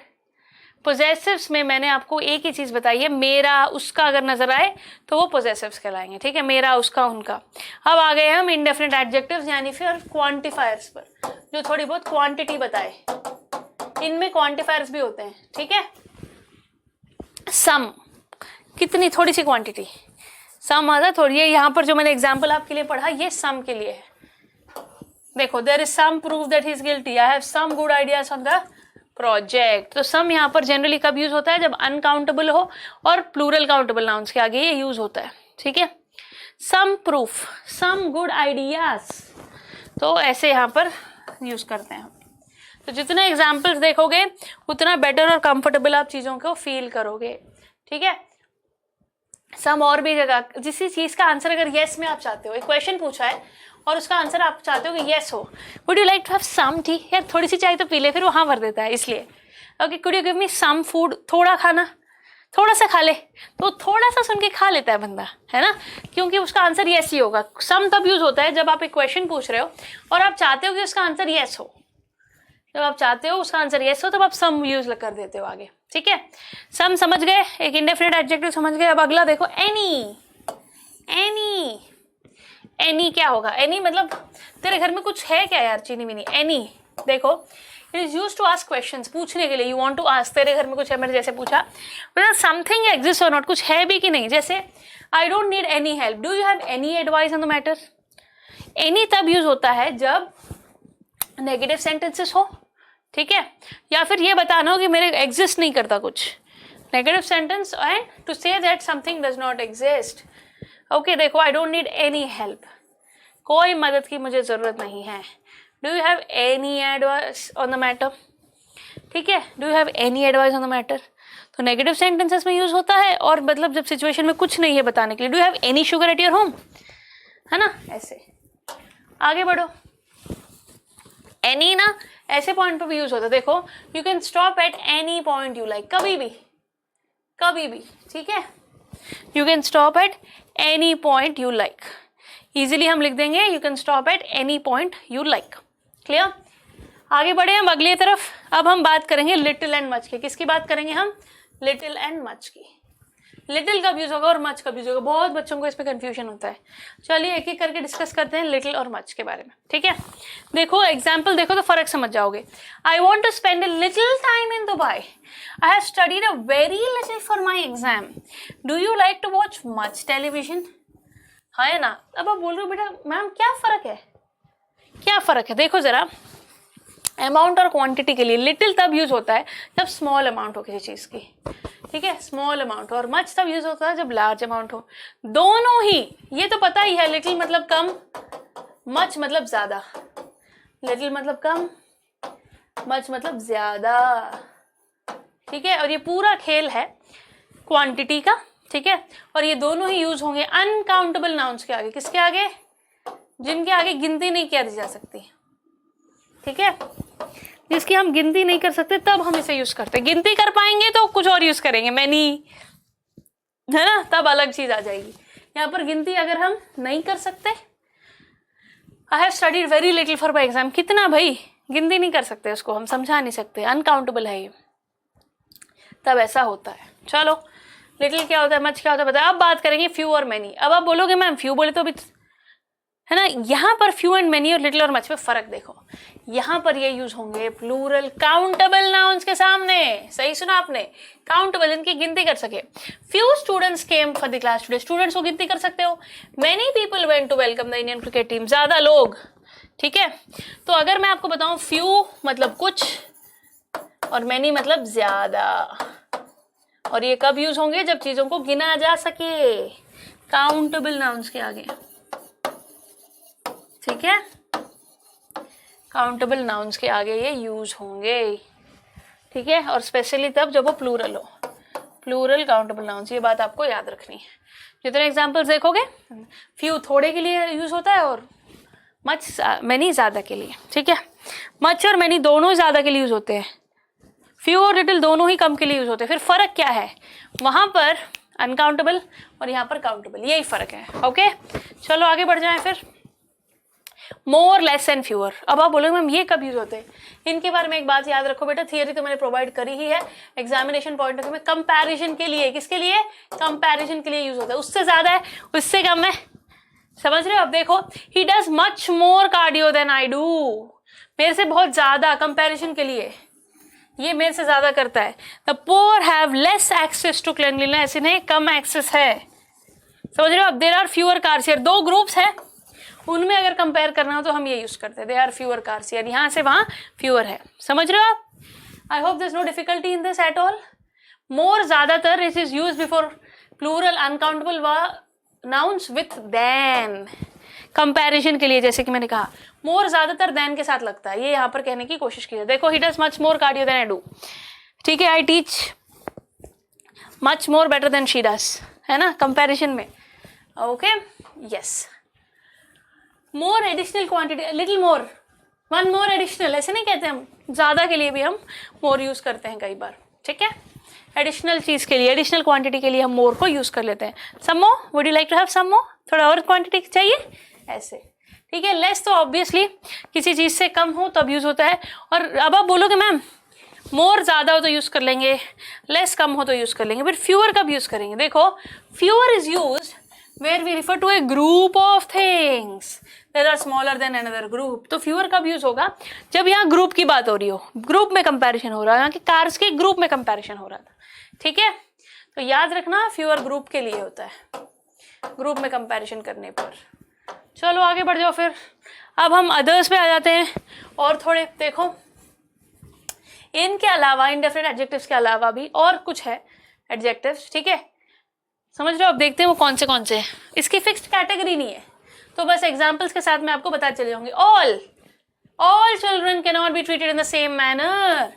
पोजेसिव्स में मैंने आपको एक ही चीज बताई है, मेरा, उसका अगर नजर आए तो वो पोजेसिव्स कहलाएंगे, ठीक है। मेरा, उसका, उनका। अब आ गए हम इंडेफिनिट एडजेक्टिव्स यानी फिर क्वांटिफायर्स पर, जो थोड़ी बहुत क्वांटिटी बताए। इनमें क्वांटिफायर्स भी होते हैं, ठीक है। सम, कितनी, थोड़ी सी क्वांटिटी। सम आता थोड़ी है। यहाँ पर जो मैंने एग्जाम्पल आपके लिए पढ़ा ये सम के लिए है। देखो, there is some proof that he is guilty, I have some good ideas on the project. तो सम यहाँ पर जनरली कब यूज होता है? जब अनकाउंटेबल हो और प्लूरल काउंटेबल नाउन्स के आगे ये यूज होता है, ठीक है। Some proof, some good ideas, तो ऐसे यहाँ पर यूज करते हैं हम। तो जितने एग्जाम्पल्स देखोगे उतना बेटर और कंफर्टेबल आप चीजों को फील करोगे, ठीक है। सम और भी जगह, जिस चीज का आंसर अगर यस में आप चाहते हो, एक क्वेश्चन पूछा है और उसका आंसर आप चाहते हो कि यस हो, would you like to have some tea, यार थोड़ी सी चाय तो पी ले, फिर वहां भर देता है इसलिए। Okay, could you give me some food, थोड़ा खाना, थोड़ा सा खा ले, तो थोड़ा सा सुन के खा लेता है बंदा, है ना, क्योंकि उसका आंसर यस ही होगा। सम तब यूज होता है जब आप एक क्वेश्चन पूछ रहे हो और आप चाहते हो कि उसका आंसर यस हो। जब आप चाहते हो उसका आंसर यस हो तब आप सम यूज कर देते हो आगे, ठीक है। सम समझ गए, एक इंडेफिनिट एडजेक्टिव समझ गए। अब अगला देखो, एनी। एनी, एनी क्या होगा? एनी मतलब तेरे घर में कुछ है क्या यार, चीनी विनी। एनी, देखो, it is use to ask questions, पूछने के लिए। यू वांट टू आस्क, तेरे घर में कुछ है, मैंने जैसे पूछा मतलब समथिंग एग्जिस्ट और नॉट, कुछ है भी कि नहीं। जैसे आई don't need any help, do you have any advice on the matter. Any तब यूज होता है जब नेगेटिव सेंटेंसेस हो, ठीक है, या फिर ये बताना हो कि मेरे एग्जिस्ट नहीं करता कुछ, negative sentence, and to say that something does not exist. Okay, देखो, I don't need any help, कोई मदद की मुझे जरूरत नहीं है। Do you have any advice on the matter, ठीक है, do you have any advice on the matter, तो नेगेटिव सेंटेंसेस में यूज होता है, और मतलब जब सिचुएशन में कुछ नहीं है बताने के लिए, do you have any sugar at your home, है ना, ऐसे। आगे बढ़ो, एनी ना ऐसे पॉइंट पर भी यूज होता है। देखो, you can stop at any point you like, कभी भी, कभी भी, ठीक है, you can stop at any point you like. Easily हम लिख देंगे, you can stop at any point you like. Clear? आगे बढ़े हम अगली तरफ। अब हम बात करेंगे लिटिल एंड मच की। किसकी बात करेंगे हम? लिटिल एंड मच की। लिटिल कब यूज होगा और मच कब यूज होगा, बहुत बच्चों को इसमें कंफ्यूजन होता है। चलिए एक एक करके डिस्कस करते हैं लिटिल और मच के बारे में, ठीक है। देखो, एग्जाम्पल देखो तो फर्क समझ जाओगे। I want to spend a little time in Dubai, I have studied a very little for my exam, do you like to watch much television, है ना। अब आप बोल रहे हो बेटा मैम क्या फर्क है, क्या फर्क है देखो जरा। अमाउंट और क्वांटिटी के लिए लिटिल तब यूज होता है जब स्मॉल अमाउंट हो किसी चीज की, ठीक है, स्मॉल अमाउंट, और मच तब यूज होता है जब लार्ज अमाउंट हो। दोनों ही, ये तो पता ही है, लिटिल मतलब कम, मच मतलब ज्यादा। लिटिल मतलब कम, मच मतलब ज्यादा, ठीक है। और ये पूरा खेल है क्वांटिटी का, ठीक है। और ये दोनों ही यूज होंगे अनकाउंटेबल नाउन्स के आगे। किसके आगे? जिनके आगे गिनती नहीं की जा सकती, ठीक है, जिसकी हम गिनती नहीं कर सकते तब हम इसे यूज करते हैं। गिनती कर पाएंगे तो कुछ और यूज करेंगे, मैनी, है ना, तब अलग चीज आ जाएगी। यहाँ पर गिनती अगर हम नहीं कर सकते, आई have studied very little for my exam, कितना भाई, गिनती नहीं कर सकते उसको, हम समझा नहीं सकते, अनकाउंटेबल है ये, तब ऐसा होता है। चलो लिटिल क्या होता है, मच क्या होता है, बताया। अब बात करेंगे फ्यू और मैनी। अब आप बोलोगे मैम फ्यू बोले तो अभी, है ना, यहाँ पर फ्यू एंड मेनी और लिटिल और मच में फर्क देखो। यहाँ पर ये यूज होंगे प्लूरल काउंटेबल नाउन्स के सामने। सही सुना आपने, काउंटेबल, इनकी गिनती कर सके। Few students came for the class today, students को गिनती कर सकते हो। Many people went to welcome the Indian cricket team, ज्यादा लोग, ठीक है। तो अगर मैं आपको बताऊं, फ्यू मतलब कुछ और मेनी मतलब ज्यादा, और ये कब यूज होंगे? जब चीजों को गिना जा सके, काउंटेबल नाउन्स के आगे, ठीक है, काउंटेबल नाउन्स के आगे ये यूज होंगे, ठीक है। और स्पेशली तब जब वो प्लूरल हो, प्लूरल काउंटेबल नाउन्स, ये बात आपको याद रखनी है। जितने एग्जांपल्स देखोगे, फ्यू थोड़े के लिए यूज होता है और मच मैनी ज्यादा के लिए, ठीक है। मच और मैनी दोनों ज्यादा के लिए यूज होते हैं, फ्यू और लिटिल दोनों ही कम के लिए यूज होते हैं। फिर फर्क क्या है? वहां पर अनकाउंटेबल और यहाँ पर काउंटेबल, यही फर्क है। ओके, चलो आगे बढ़ जाएं फिर। मोर, लेस एंड फ्यूअर। अब आप बोलोगे मैम ये कब यूज होते हैं? इनके बारे में एक बात याद रखो बेटा, थियरी तो मैंने प्रोवाइड करी ही है, एग्जामिनेशन पॉइंट ऑफ व्यू में कंपैरिजन के लिए। किसके लिए? कंपैरिजन के लिए यूज होता है। उससे ज्यादा है, उससे कम है, समझ रहे हो? अब देखो, he does much more cardio than I do, मेरे से बहुत ज्यादा, कंपैरिजन के लिए ये मेरे से ज्यादा करता है। The poor have less access to cleanliness, इन्हें कम एक्सेस है, समझ रहे हो? अब there are fewer cars here, दो ग्रुप्स है, उनमें अगर कंपेयर करना हो तो हम ये यूज करते हैं, they are fewer cars here, यहां से वहां फ्यूअर है, समझ रहे हो आप? I hope there is no difficulty in this at all. More ज्यादातर, it is use before plural uncountable nouns with than, comparison के लिए। जैसे कि मैंने कहा, मोर ज्यादातर देन के साथ लगता है, ये यहाँ पर कहने की कोशिश की है। देखो, he does much more cardio than I do, ठीक है। I teach much more better than she does, है ना, कंपैरिजन में। Okay, yes. More additional quantity, little more, one more additional, ऐसे नहीं कहते हम, ज्यादा के लिए भी हम मोर यूज करते हैं कई बार, ठीक है। एडिशनल चीज के लिए, एडिशनल क्वांटिटी के लिए हम मोर को यूज कर लेते हैं। Some more, would you like to have some more, थोड़ा और क्वांटिटी चाहिए, ऐसे, ठीक है। लेस तो ऑब्वियसली किसी चीज से कम हो तब यूज होता है। और अब आप बोलोगे मैम मोर ज्यादा हो तो यूज कर लेंगे, लेस कम हो तो यूज कर लेंगे, बट फ्यूअर कब यूज करेंगे? देखो, fewer is used where we refer to a group of things that are smaller than another group। तो फ्यूअर कब यूज होगा? जब यहाँ ग्रुप की बात हो रही हो, ग्रुप में कंपैरिजन हो रहा है, यहाँ के कार्स के ग्रुप में कंपैरिजन हो रहा था, ठीक है। तो याद रखना, फ्यूअर ग्रुप के लिए होता है, ग्रुप में कंपैरिजन करने पर। चलो आगे बढ़ जाओ फिर। अब हम अदर्स पे आ जाते हैं और थोड़े देखो, इनके अलावा, इंडेफिनिट एडजेक्टिव्स के अलावा भी और कुछ है एडजेक्टिव्स, ठीक है, समझ रहे हो? अब देखते हैं वो कौन से हैं। इसकी फिक्स्ड कैटेगरी नहीं है, तो बस एग्जांपल्स के साथ मैं आपको बताते चले जाऊंगी। All children can not be treated in the same manner,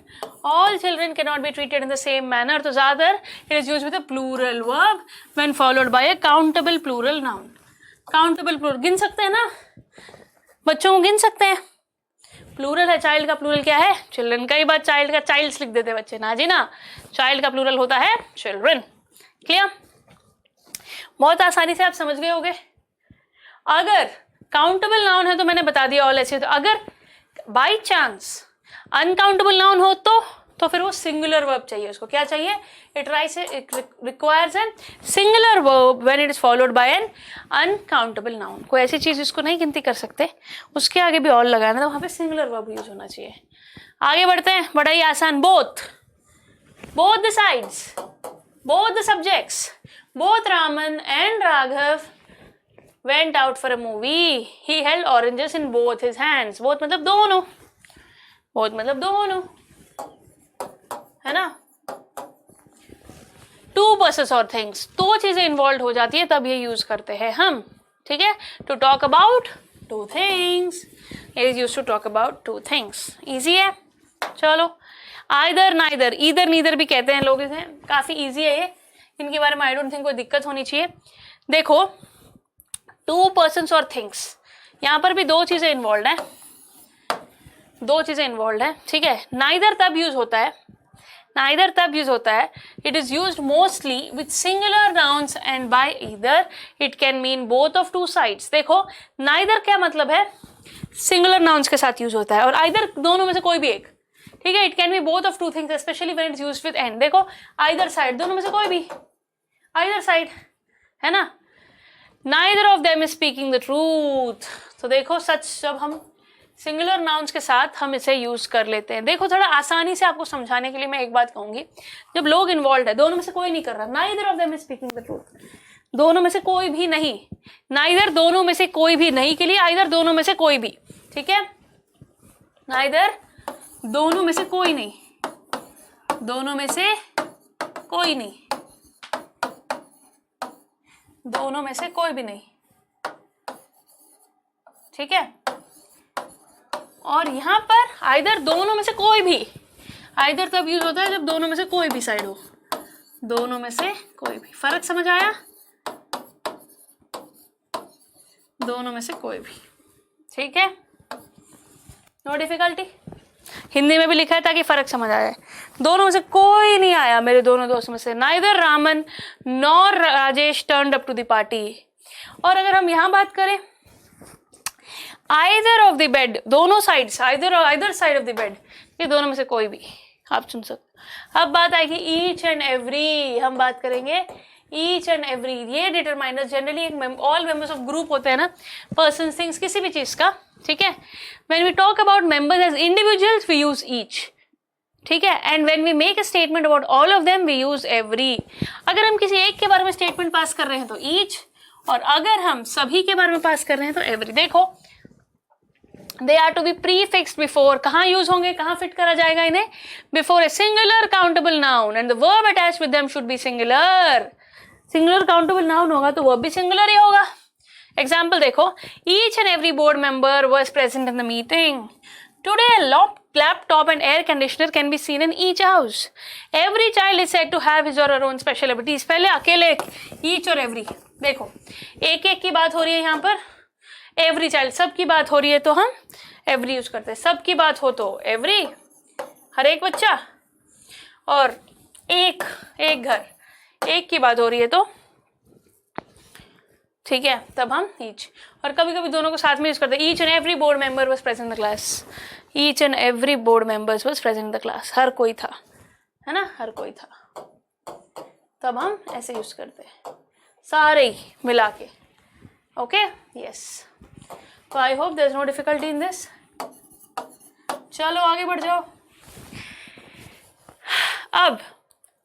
all children can not be treated in the same manner. तो ज्यादातर it is used with a plural verb when followed by a countable plural noun. Countable plural गिन सकते हैं ना, बच्चों को गिन सकते हैं। प्लूरल है, चाइल्ड का प्लूरल क्या है? चिल्ड्रन। कई बार चाइल्ड का चाइल्ड्स लिख देते बच्चे, ना जी ना, चाइल्ड का प्लूरल होता है चिल्ड्रन। क्लियर? बहुत आसानी से आप समझ गए होंगे। अगर काउंटेबल नाउन है तो मैंने बता दिया ऑल ऐसे, तो अगर बाय चांस अनकाउंटेबल नाउन हो तो फिर वो सिंगुलर वर्ब चाहिए, उसको क्या चाहिए? It requires N singular verb when it is followed by N uncountable noun. कोई ऐसी चीज जिसको नहीं गिनती कर सकते, उसके आगे भी ऑल लगाना, तो वहां पे सिंगुलर वर्ब यूज होना चाहिए। आगे बढ़ते हैं, बड़ा ही आसान। Both the sides, both the subjects, both Raman and Raghav went out for a movie. He held oranges in both his hands. both मतलब दोनों, both मतलब दोनों, है ना. टू पर्सन्स और थिंग्स, दो चीजें इन्वॉल्व हो जाती है तब ये यूज करते हैं हम. ठीक है, to talk about two things is use to talk about two things. Easy है. चलो, आइदर नाइदर, ईदर नीदर भी कहते हैं लोग इसे. काफी इजी है ये, इनके बारे में आई डोंट थिंक कोई दिक्कत होनी चाहिए. देखो, टू पर्सन्स और थिंग्स, यहाँ पर भी दो चीजें इन्वॉल्व है, दो चीजें इन्वॉल्व है. ठीक है, नाइदर तब यूज होता है, नाइदर तब यूज होता है, it is use mostly with singular nouns and by either. It can mean both of two sides. देखो, नाइदर क्या मतलब है, सिंगुलर नाउन्स के साथ यूज होता है, और आइदर दोनों में से कोई भी एक. ठीक है, it can be both of two things, specially when it's used with and. देखो, आइदर साइड, दोनों में से कोई भी, आइदर साइड, है ना. Neither of them is speaking the truth. तो देखो, सच जब हम सिंगुलर नाउन्स के साथ हम इसे यूज कर लेते हैं. देखो, थोड़ा आसानी से आपको समझाने के लिए मैं एक बात कहूंगी, जब लोग इन्वॉल्व है, दोनों में से कोई नहीं कर रहा, neither of them is speaking the truth, दोनों में से कोई भी नहीं. नाइदर दोनों में से कोई भी नहीं के लिए आइदर दोनों में से कोई भी. ठीक है, नाइदर दोनों में से कोई नहीं, दोनों में से कोई नहीं, दोनों में से कोई भी नहीं. ठीक है, और यहां पर आइदर दोनों में से कोई भी, आइदर तब यूज होता है जब दोनों में से कोई भी साइड हो, दोनों में से कोई भी. फर्क समझ आया, दोनों में से कोई भी. ठीक है, नो डिफिकल्टी. हिंदी में भी लिखा है ताकि फर्क समझ आए. दोनों में से कोई नहीं आया मेरे दोनों दोस्तों में से. Neither Raman nor Rajesh turned up to the party. और अगर हम यहां बात करें, आइदर ऑफ द बेड, दोनों sides, either side of the bed, ये दोनों में से कोई भी आप सुन सकते. अब बात आएगी ईच एंड एवरी. हम बात करेंगे ईच एंड एवरी. ये determiner generally all members of group होते हैं ना, पर्सन, थिंग्स, किसी भी चीज का. ठीक है, when we talk about members as individuals we use each. ठीक है, and when we make a statement about all of them we use every. अगर हम किसी एक के बारे में स्टेटमेंट पास कर रहे हैं तो ईच, और अगर हम सभी के बारे में पास कर रहे हैं तो एवरी. देखो, they are to be prefixed before. कहाँ यूज होंगे, कहाँ फिट करा जाएगा इन्हें, before a singular countable noun and the verb attached with them should be singular. singular countable noun होगा तो verb भी singular ही होगा. Example देखो, each and every board member was present in the meeting. Today a laptop and air conditioner can be seen in each house. Every child is said to have his or her own special abilities. पहले अकेले each और every. देखो, एक एक की बात हो रही है यहाँ पर, एवरी चाइल्ड, सब की बात हो रही है तो हम एवरी यूज करते हैं. सब की बात हो तो एवरी, हर एक बच्चा, और एक घर, एक की बात हो रही है तो, ठीक है, तब हम ईच. और कभी कभी दोनों को साथ में यूज करते हैं. Each and every board member was present in the class. Each and every board members was present in the class. हर कोई था, है ना, हर कोई था, तब हम ऐसे यूज करते हैं, सारे ही मिला के. Okay, yes. तो I hope there is no difficulty in this. चलो आगे बढ़ जाओ. अब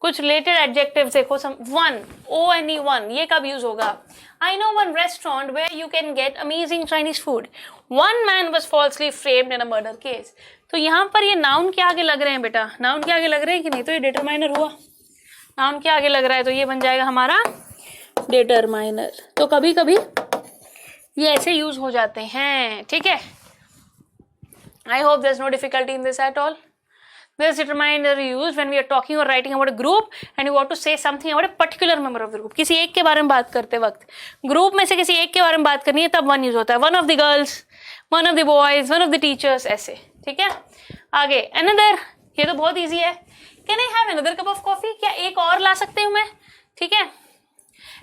कुछ रिलेटेड एडजेक्टिव्स देखो. वन, ONE, वन, ये कब यूज होगा. I know one restaurant where you can get amazing Chinese food. One man was falsely framed in a murder case. तो यहाँ पर ये नाउन के आगे लग रहे हैं बेटा, नाउन के आगे लग रहे हैं कि नहीं, तो ये डिटरमाइनर हुआ. नाउन के आगे लग रहा है तो ये बन जाएगा हमारा डिटरमाइनर. तो कभी कभी ये ऐसे यूज हो जाते हैं. ठीक है, I hope there is no difficulty in this at all. This determiner is used when we are talking or writing about a group and you want to say something about a particular member of the group. किसी एक के बारे में बात करते वक्त, group में से किसी एक के बारे में बात करनी है तब वन यूज होता है. One of the girls, one of the boys, one of the teachers, ऐसे. ठीक है, आगे अनदर, ये तो बहुत ईजी है. Can I have another cup of coffee, क्या एक और ला सकते हूँ मैं. ठीक है,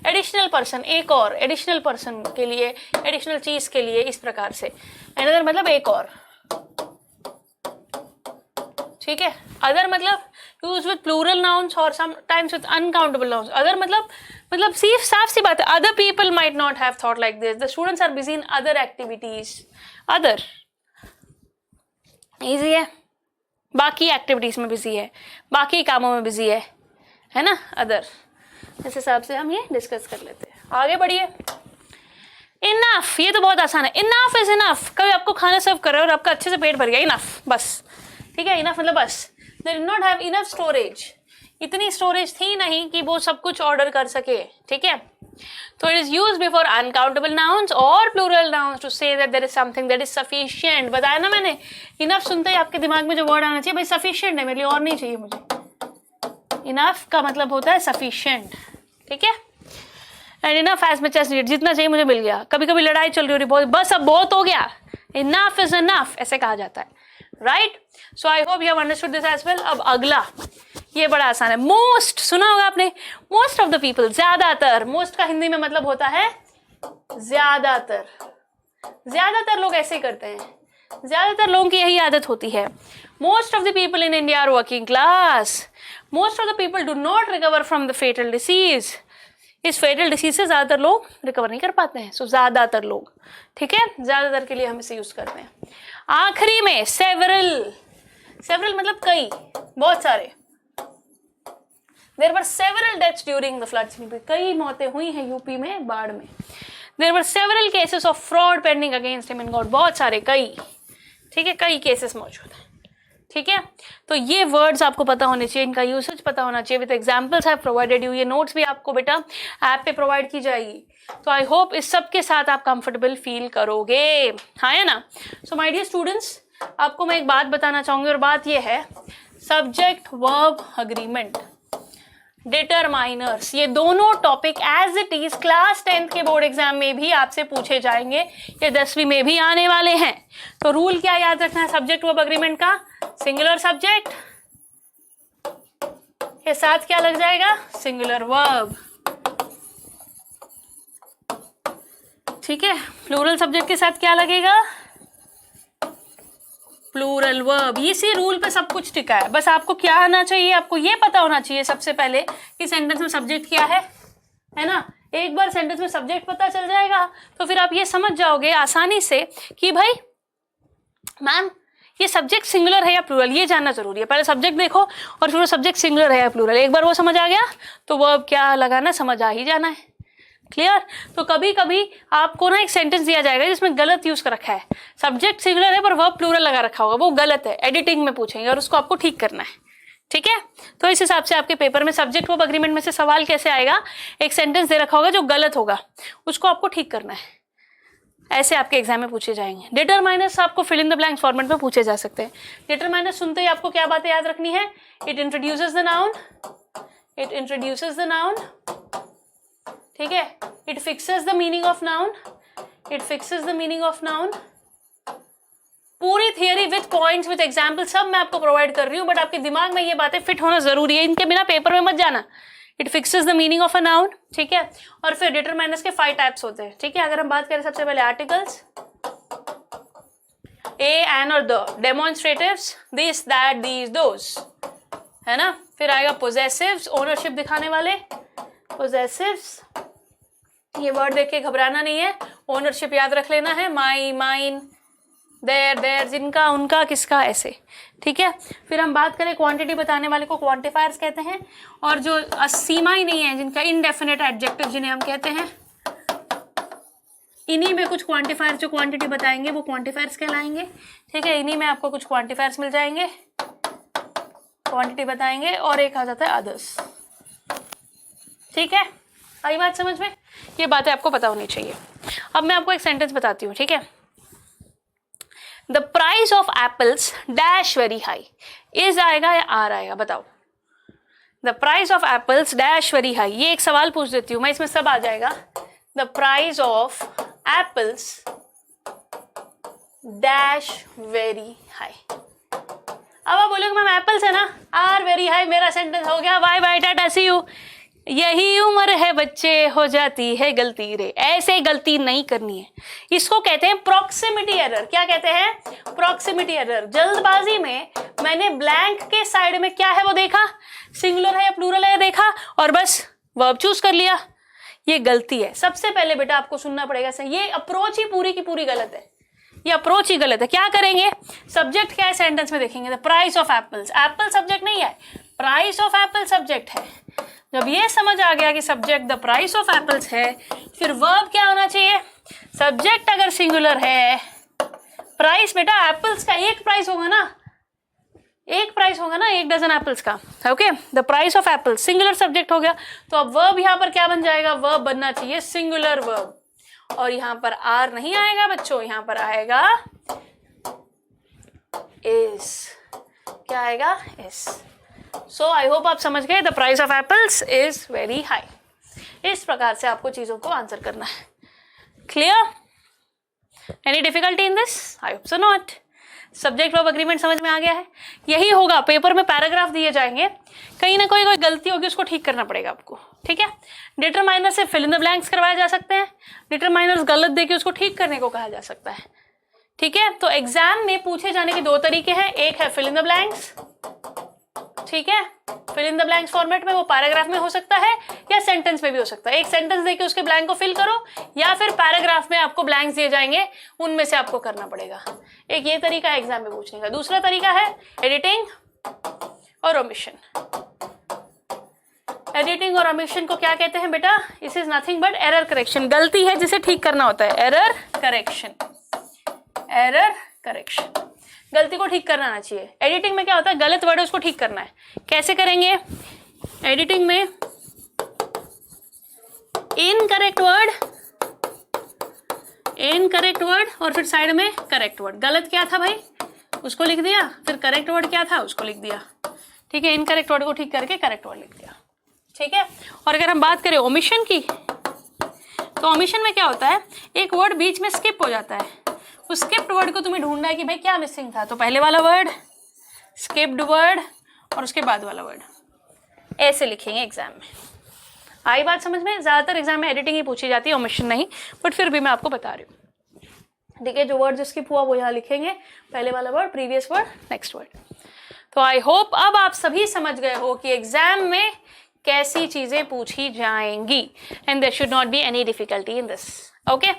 एडिशनल पर्सन, एक और, एडिशनल पर्सन के लिए, एडिशनल चीज के लिए, इस प्रकार से. अनदर मतलब एक और. ठीक है, अदर मतलब यूज विद प्लूरल नाउन्स और sometimes with uncountable nouns. Other मतलब सिर्फ साफ सी बात है, other people might not have thought like this, the students are busy in other activities. Other easy है, बाकी एक्टिविटीज में बिजी है, बाकी कामों में बिजी है ना. अदर, इस हिसाब से हम ये डिस्कस कर लेते हैं. आगे बढ़िए. इनफ, ये तो बहुत आसान है, इनफ इज इनफ। कभी आपको खाना सर्व कर रहे हो और आपका अच्छे से पेट भर गया, इनफ, बस, ठीक है, इनफ मतलब बस। They did not have enough storage, इतनी स्टोरेज थी नहीं कि वो सब कुछ ऑर्डर कर सके, ठीक है। तो it is used before uncountable nouns और plural nouns to say that there is something that is sufficient. बताया ना मैंने, इनफ सुनते ही आपके दिमाग में जो वर्ड आना चाहिए, भाई सफिशिएंट है मेरे लिए और नहीं चाहिए मुझे। इनफ का मतलब होता है सफिशिएंट, ठीक है। And enough as much as needed, जितना चाहिए मुझे मिल गया। कभी कभी लड़ाई चल रही हो रही, बस अब बहुत हो गया, इनफ इज इनफ ऐसे कहा जाता है, right. So I hope you have understood this as well. अब अगला, ये बड़ा आसान है। मोस्ट सुना होगा आपने, मोस्ट ऑफ द पीपल, ज्यादातर। मोस्ट का हिंदी में मतलब होता है ज्यादातर। ज्यादातर लोग ऐसे ही करते हैं, ज्यादातर लोगों की यही आदत होती है। Most of the people in India are working class, most of the people do not recover from the fatal disease. इस फेटल डिसीज से ज्यादातर लोग रिकवर नहीं कर पाते हैं। सो ज्यादातर लोग, ठीक है, ज्यादातर के लिए हम इसे यूज करते हैं। आखिरी में सेवरल, सेवरल मतलब कई, बहुत सारे। There were several deaths during the floods. कई मौतें हुई हैं यूपी में बाढ़ में। There were several cases of fraud pending against him in court. बहुत सारे, कई, ठीक है, कई केसेस मौजूद हैं, ठीक है। तो ये वर्ड्स आपको पता होने चाहिए, इनका यूसेज पता होना चाहिए। With examples have provided you, ये नोट्स भी आपको बेटा ऐप पे प्रोवाइड की जाएगी। तो आई होप इस सब के साथ आप कंफर्टेबल फील करोगे, हाँ है ना। सो माय डियर स्टूडेंट्स, आपको मैं एक बात बताना चाहूंगी और बात ये है, सब्जेक्ट वर्ब अग्रीमेंट, डिटरमाइनर्स, ये दोनों topic as it is class 10th के बोर्ड एग्जाम में भी आपसे पूछे जाएंगे, ये 10वीं में भी आने वाले हैं। तो रूल क्या याद रखना है सब्जेक्ट वर्ब अग्रीमेंट का, सिंगुलर सब्जेक्ट के साथ क्या लग जाएगा, सिंगुलर वर्ब, ठीक है। प्लूरल सब्जेक्ट के साथ क्या लगेगा, प्लूरल वर्ब। इसी रूल पे सब कुछ टिका है। बस आपको क्या आना चाहिए, आपको ये पता होना चाहिए सबसे पहले कि सेंटेंस में सब्जेक्ट क्या है ना। एक बार सेंटेंस में सब्जेक्ट पता चल जाएगा तो फिर आप ये समझ जाओगे आसानी से कि भाई मैम ये सब्जेक्ट सिंगुलर है या प्लूरल, ये जानना जरूरी है। पहले सब्जेक्ट देखो और फिर वो सब्जेक्ट सिंगुलर है या प्लूरल, एक बार वो समझ आ गया तो वर्ब क्या लगाना समझ आ ही जाना है, क्लियर। तो कभी कभी आपको ना एक सेंटेंस दिया जाएगा जिसमें गलत यूज कर रखा है, सब्जेक्ट सिंगुलर है पर वर्ब प्लूरल लगा रखा होगा, वो गलत है, एडिटिंग में पूछेंगे और उसको आपको ठीक करना है, ठीक है। तो इस हिसाब से आपके पेपर में सब्जेक्ट वर्ब अग्रीमेंट में से सवाल कैसे आएगा, एक सेंटेंस दे रखा होगा जो गलत होगा, उसको आपको ठीक करना है, ऐसे आपके एग्जाम में पूछे जाएंगे। डिटरमाइनर्स आपको fill in the blanks format में पूछे जा सकते हैं। डिटरमाइनर्स सुनते ही आपको क्या बातें याद रखनी है, it introduces the noun, it introduces the noun, ठीक है, it fixes the meaning of noun, it fixes the meaning of noun. पूरी theory with points with example सब मैं आपको प्रोवाइड कर रही हूँ, बट आपके दिमाग में ये बातें फिट होना जरूरी है, इनके बिना पेपर में मत जाना। It fixes the meaning of a noun, ठीक है। और फिर डिटरमाइनर्स के 5 टाइप्स होते हैं, ठीक है। अगर हम बात करें सबसे पहले आर्टिकल्स, ए, एन और द, डेमोन्स्ट्रेटिव्स, दिस, दैट, दीज, दोस, है ना। फिर आएगा पोजेसिव्स, ओनरशिप दिखाने वाले, पोजेसिव्स, ये वर्ड देख के घबराना नहीं है, ओनरशिप याद रख लेना है, माई, माइन, देयर, देयर, जिनका, उनका, किसका, ऐसे, ठीक है। फिर हम बात करें क्वांटिटी बताने वाले को क्वांटिफायर्स कहते हैं, और जो सीमा ही नहीं है, जिनका इनडेफिनेट एडजेक्टिव जिन्हें हम कहते हैं, इन्हीं में कुछ क्वांटिफायर्स जो क्वांटिटी बताएंगे वो क्वांटिफायर्स कहलाएंगे, ठीक है। इन्हीं में आपको कुछ क्वांटिफायर्स मिल जाएंगे, क्वांटिटी बताएंगे, और एक आ जाता है अदर्स, ठीक है। आई बात समझ में, ये बातें आपको पता होनी चाहिए। अब मैं आपको एक सेंटेंस बताती हूँ, ठीक है। The price of apples dash very high, is आएगा या आर आएगा, बताओ। The price of apples dash very high, ये एक सवाल पूछ देती हूँ मैं, इसमें सब आ जाएगा। The price of apples dash very high. अब आप बोलोगे मैम एप्पल्स है ना, आर वेरी हाई, मेरा सेंटेंस हो गया, bye bye tata see you. यही उम्र है बच्चे, हो जाती है गलती रे, ऐसे गलती नहीं करनी है। इसको कहते हैं प्रॉक्सिमिटी एरर। क्या कहते हैं, प्रॉक्सिमिटी एरर। जल्दबाजी में मैंने ब्लैंक के साइड में क्या है वो देखा, सिंगुलर है या प्लूरल है देखा, और बस वर्ब चूज कर लिया, ये गलती है। सबसे पहले बेटा आपको सुनना पड़ेगा, ये अप्रोच ही पूरी की पूरी गलत है, ये अप्रोच ही गलत है। क्या करेंगे, सब्जेक्ट क्या है सेंटेंस में देखेंगे, the price of apples, Apple subject नहीं है, प्राइस ऑफ एप्पल सब्जेक्ट है। जब ये समझ आ गया कि subject the price of apples है, फिर वर्ब क्या होना चाहिए, सब्जेक्ट अगर सिंगुलर है, प्राइस बेटा एप्पल्स का एक प्राइस होगा ना, एक प्राइस होगा ना, 1 डजन एप्पल्स का। Okay, the price of Apple, singular subject हो गया। तो अब वर्ब यहां पर क्या बन जाएगा, वर्ब बनना चाहिए सिंगुलर वर्ब, और यहां पर आर नहीं आएगा बच्चों, यहां पर आएगा इज। क्या आएगा, इज। सो आई होप आप समझ गए, the price of apples is very high. इस प्रकार से आपको चीजों को आंसर करना है। Clear? Any difficulty in this? I hope so not. Subject verb agreement समझ में आ गया है? यही होगा, पेपर में पैराग्राफ दिए जाएंगे, कहीं ना कोई गलती होगी उसको ठीक करना पड़ेगा आपको, ठीक है। डिटरमाइनर से फिल इन द ब्लैंक्स करवाए जा सकते हैं, डिटरमाइनर्स गलत देके उसको ठीक करने को कहा जा सकता है, ठीक है। तो एग्जाम में पूछे जाने के 2 तरीके हैं, एक है फिल इन द ब्लैंक्स, ठीक है, fill in the blanks format में, वो पैराग्राफ में हो सकता है या सेंटेंस में भी हो सकता है। एक सेंटेंस देके उसके ब्लैंक को फिल करो, या फिर पैराग्राफ में आपको ब्लैंक्स दिए जाएंगे, उनमें से आपको करना पड़ेगा। एक ये तरीका है एग्जाम में पूछने का। दूसरा तरीका है एडिटिंग और ओमिशन। एडिटिंग और ओमिशन को क्या कहते हैं बेटा? इस is nothing but error correction, गलती है जिसे ठीक करना होता है, एरर करेक्शन। एरर करेक्शन, गलती को ठीक करना आना चाहिए। एडिटिंग में क्या होता है, गलत वर्ड है उसको ठीक करना है। कैसे करेंगे एडिटिंग में? इनकरेक्ट वर्ड और फिर साइड में करेक्ट वर्ड। गलत क्या था भाई, उसको लिख दिया, फिर करेक्ट वर्ड क्या था उसको लिख दिया, ठीक है। इनकरेक्ट वर्ड को ठीक करके करेक्ट वर्ड लिख दिया, ठीक है। और अगर हम बात करें ओमिशन की, तो ओमिशन में क्या होता है, एक वर्ड बीच में स्किप हो जाता है, उस स्किप्ड वर्ड को तुम्हें ढूंढना है कि भाई क्या मिसिंग था। तो पहले वाला वर्ड, स्किप्ड वर्ड, और उसके बाद वाला वर्ड, ऐसे लिखेंगे एग्जाम में। आई बात समझ में? ज्यादातर एग्जाम में एडिटिंग ही पूछी जाती है, ओमिशन नहीं, बट फिर भी मैं आपको बता रही हूँ, ठीक है। जो वर्ड स्किप हुआ वो यहाँ लिखेंगे, पहले वाला word, previous word, next word. तो आई होप अब आप सभी समझ गए हो कि एग्जाम में कैसी चीजें पूछी जाएंगी, and there should not be any difficulty in this. Okay,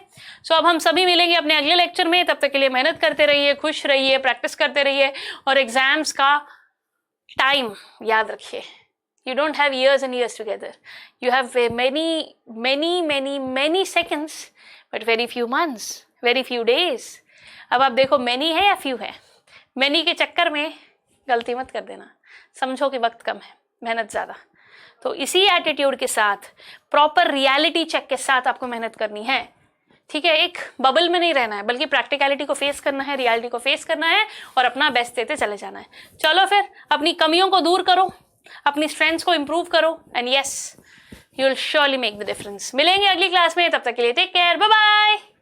so अब हम सभी मिलेंगे अपने अगले लेक्चर में। तब तक के लिए मेहनत करते रहिए, खुश रहिए, प्रैक्टिस करते रहिए, और एग्जाम्स का टाइम याद रखिए। You don't have years and years together. You have many seconds, but very few months, very few days. अब आप देखो many है या few है। many के चक्कर में गलती मत कर देना, समझो कि वक्त कम है, मेहनत ज़्यादा। तो इसी एटीट्यूड के साथ, प्रॉपर रियलिटी चेक के साथ आपको मेहनत करनी है, ठीक है। एक बबल में नहीं रहना है, बल्कि प्रैक्टिकलिटी को फेस करना है, रियलिटी को फेस करना है, और अपना बेस्ट देते चले जाना है। चलो फिर अपनी कमियों को दूर करो, अपनी स्ट्रेंथ्स को इंप्रूव करो, and yes, you will surely make the difference. मिलेंगे अगली क्लास में, तब तक के लिए टेक केयर, बाय बाय।